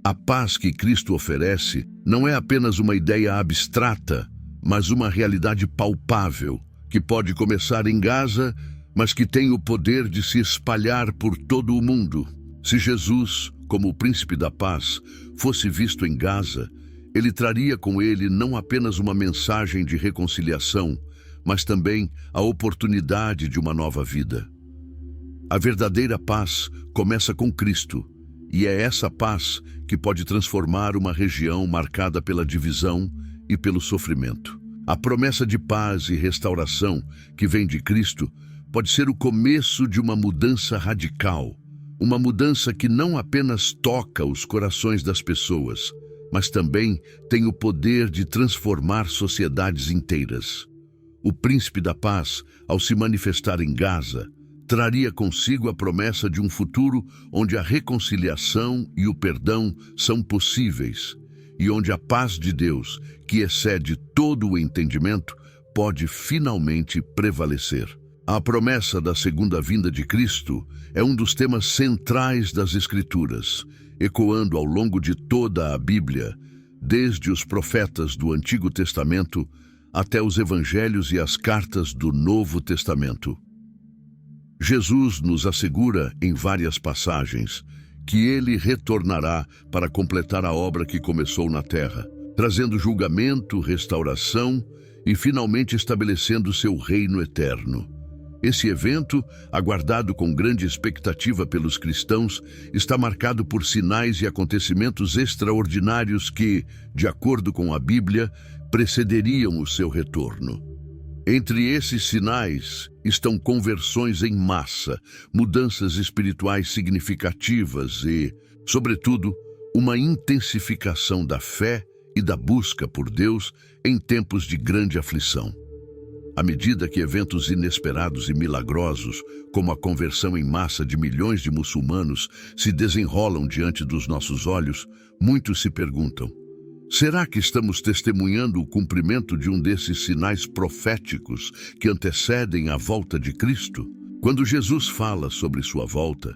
A paz que Cristo oferece não é apenas uma ideia abstrata, mas uma realidade palpável, que pode começar em Gaza, mas que tem o poder de se espalhar por todo o mundo. Se Jesus, como o príncipe da paz, fosse visto em Gaza, ele traria com ele não apenas uma mensagem de reconciliação, mas também a oportunidade de uma nova vida. A verdadeira paz começa com Cristo, e é essa paz que pode transformar uma região marcada pela divisão e pelo sofrimento. A promessa de paz e restauração que vem de Cristo pode ser o começo de uma mudança radical, uma mudança que não apenas toca os corações das pessoas, mas também tem o poder de transformar sociedades inteiras. O príncipe da paz, ao se manifestar em Gaza, traria consigo a promessa de um futuro onde a reconciliação e o perdão são possíveis e onde a paz de Deus, que excede todo o entendimento, pode finalmente prevalecer. A promessa da segunda vinda de Cristo é um dos temas centrais das Escrituras, ecoando ao longo de toda a Bíblia, desde os profetas do Antigo Testamento até os Evangelhos e as cartas do Novo Testamento. Jesus nos assegura em várias passagens que ele retornará para completar a obra que começou na terra, trazendo julgamento, restauração e finalmente estabelecendo seu reino eterno. Esse evento, aguardado com grande expectativa pelos cristãos, está marcado por sinais e acontecimentos extraordinários que, de acordo com a Bíblia, precederiam o seu retorno. Entre esses sinais estão conversões em massa, mudanças espirituais significativas e, sobretudo, uma intensificação da fé e da busca por Deus em tempos de grande aflição. À medida que eventos inesperados e milagrosos, como a conversão em massa de milhões de muçulmanos, se desenrolam diante dos nossos olhos, muitos se perguntam: será que estamos testemunhando o cumprimento de um desses sinais proféticos que antecedem a volta de Cristo? Quando Jesus fala sobre sua volta,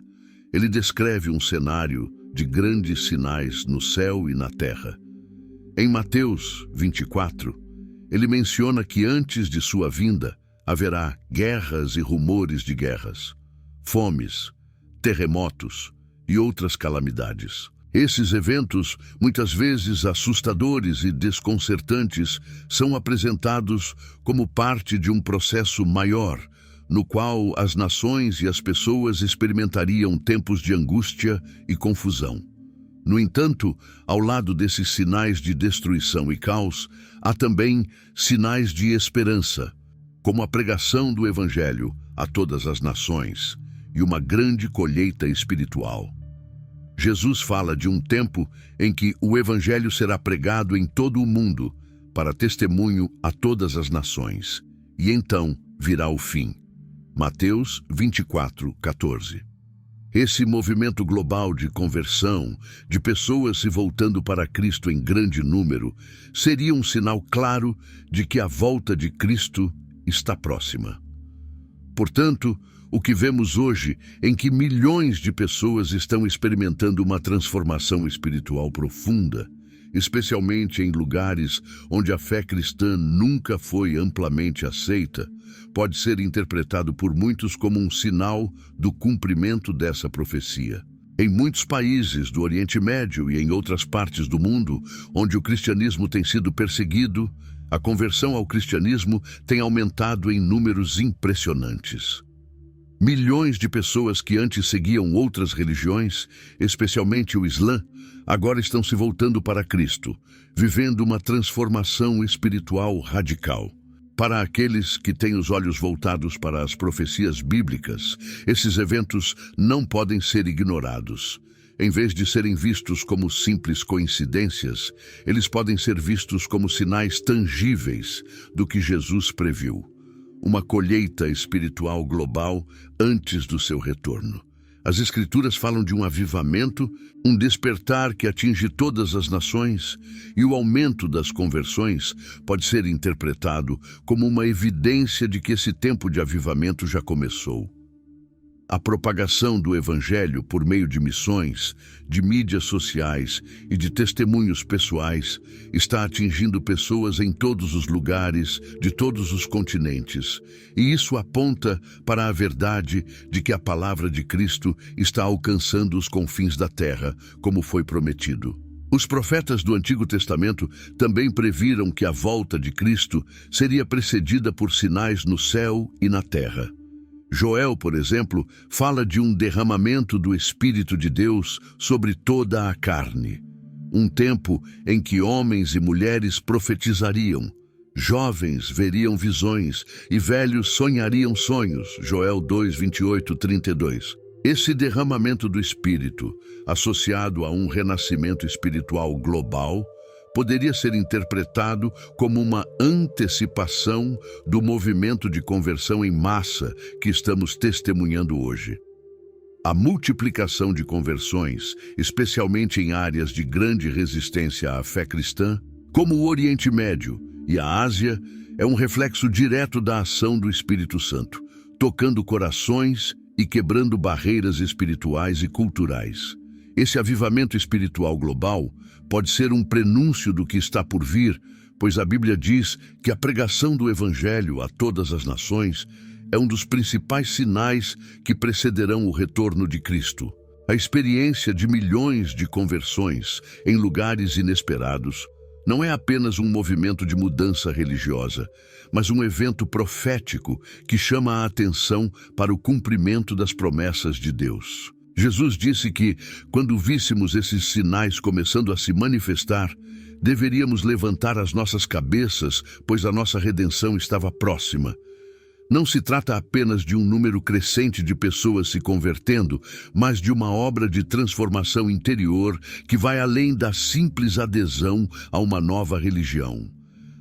ele descreve um cenário de grandes sinais no céu e na terra. Em Mateus 24, ele menciona que antes de sua vinda haverá guerras e rumores de guerras, fomes, terremotos e outras calamidades. Esses eventos, muitas vezes assustadores e desconcertantes, são apresentados como parte de um processo maior, no qual as nações e as pessoas experimentariam tempos de angústia e confusão. No entanto, ao lado desses sinais de destruição e caos, há também sinais de esperança, como a pregação do Evangelho a todas as nações e uma grande colheita espiritual. Jesus fala de um tempo em que o Evangelho será pregado em todo o mundo para testemunho a todas as nações, e então virá o fim. Mateus 24:14. Esse movimento global de conversão, de pessoas se voltando para Cristo em grande número, seria um sinal claro de que a volta de Cristo está próxima. Portanto, o que vemos hoje, em que milhões de pessoas estão experimentando uma transformação espiritual profunda, especialmente em lugares onde a fé cristã nunca foi amplamente aceita, pode ser interpretado por muitos como um sinal do cumprimento dessa profecia. Em muitos países do Oriente Médio e em outras partes do mundo, onde o cristianismo tem sido perseguido, a conversão ao cristianismo tem aumentado em números impressionantes. Milhões de pessoas que antes seguiam outras religiões, especialmente o Islã, agora estão se voltando para Cristo, vivendo uma transformação espiritual radical. Para aqueles que têm os olhos voltados para as profecias bíblicas, esses eventos não podem ser ignorados. Em vez de serem vistos como simples coincidências, eles podem ser vistos como sinais tangíveis do que Jesus previu. Uma colheita espiritual global antes do seu retorno. As Escrituras falam de um avivamento, um despertar que atinge todas as nações, e o aumento das conversões pode ser interpretado como uma evidência de que esse tempo de avivamento já começou. A propagação do Evangelho por meio de missões, de mídias sociais e de testemunhos pessoais está atingindo pessoas em todos os lugares, de todos os continentes. E isso aponta para a verdade de que a palavra de Cristo está alcançando os confins da terra, como foi prometido. Os profetas do Antigo Testamento também previram que a volta de Cristo seria precedida por sinais no céu e na terra. Joel, por exemplo, fala de um derramamento do Espírito de Deus sobre toda a carne. Um tempo em que homens e mulheres profetizariam, jovens veriam visões e velhos sonhariam sonhos. Joel 2, 28, 32. Esse derramamento do Espírito, associado a um renascimento espiritual global, poderia ser interpretado como uma antecipação do movimento de conversão em massa que estamos testemunhando hoje. A multiplicação de conversões, especialmente em áreas de grande resistência à fé cristã, como o Oriente Médio e a Ásia, é um reflexo direto da ação do Espírito Santo, tocando corações e quebrando barreiras espirituais e culturais. Esse avivamento espiritual global pode ser um prenúncio do que está por vir, pois a Bíblia diz que a pregação do Evangelho a todas as nações é um dos principais sinais que precederão o retorno de Cristo. A experiência de milhões de conversões em lugares inesperados não é apenas um movimento de mudança religiosa, mas um evento profético que chama a atenção para o cumprimento das promessas de Deus. Jesus disse que, quando víssemos esses sinais começando a se manifestar, deveríamos levantar as nossas cabeças, pois a nossa redenção estava próxima. Não se trata apenas de um número crescente de pessoas se convertendo, mas de uma obra de transformação interior que vai além da simples adesão a uma nova religião.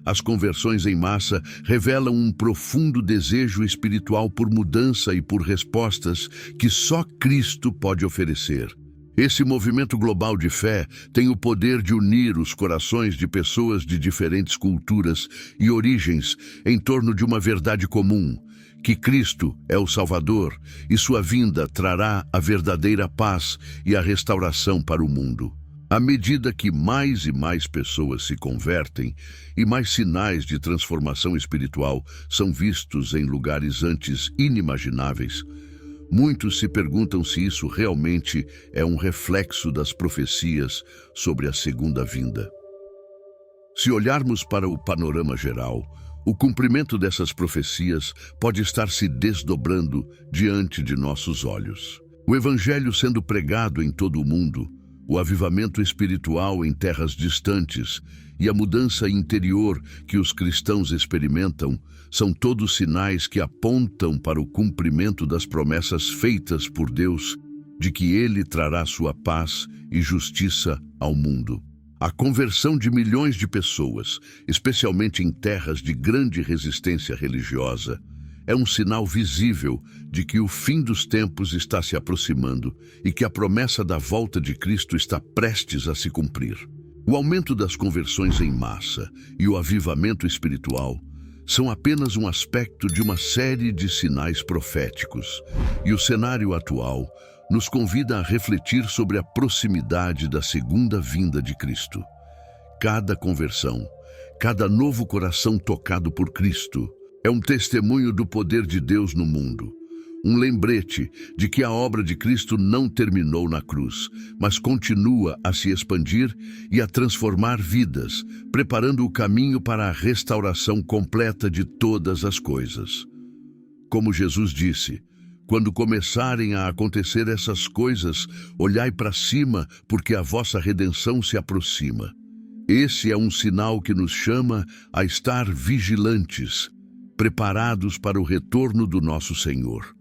As conversões em massa revelam um profundo desejo espiritual por mudança e por respostas que só Cristo pode oferecer. Esse movimento global de fé tem o poder de unir os corações de pessoas de diferentes culturas e origens em torno de uma verdade comum, que Cristo é o Salvador e sua vinda trará a verdadeira paz e a restauração para o mundo. À medida que mais e mais pessoas se convertem e mais sinais de transformação espiritual são vistos em lugares antes inimagináveis, muitos se perguntam se isso realmente é um reflexo das profecias sobre a segunda vinda. Se olharmos para o panorama geral, o cumprimento dessas profecias pode estar se desdobrando diante de nossos olhos. O Evangelho sendo pregado em todo o mundo, o avivamento espiritual em terras distantes e a mudança interior que os cristãos experimentam são todos sinais que apontam para o cumprimento das promessas feitas por Deus de que Ele trará sua paz e justiça ao mundo. A conversão de milhões de pessoas, especialmente em terras de grande resistência religiosa, é um sinal visível de que o fim dos tempos está se aproximando e que a promessa da volta de Cristo está prestes a se cumprir. O aumento das conversões em massa e o avivamento espiritual são apenas um aspecto de uma série de sinais proféticos, e o cenário atual nos convida a refletir sobre a proximidade da segunda vinda de Cristo. Cada conversão, cada novo coração tocado por Cristo, é um testemunho do poder de Deus no mundo, um lembrete de que a obra de Cristo não terminou na cruz, mas continua a se expandir e a transformar vidas, preparando o caminho para a restauração completa de todas as coisas. Como Jesus disse, quando começarem a acontecer essas coisas, olhai para cima, porque a vossa redenção se aproxima. Esse é um sinal que nos chama a estar vigilantes, preparados para o retorno do nosso Senhor.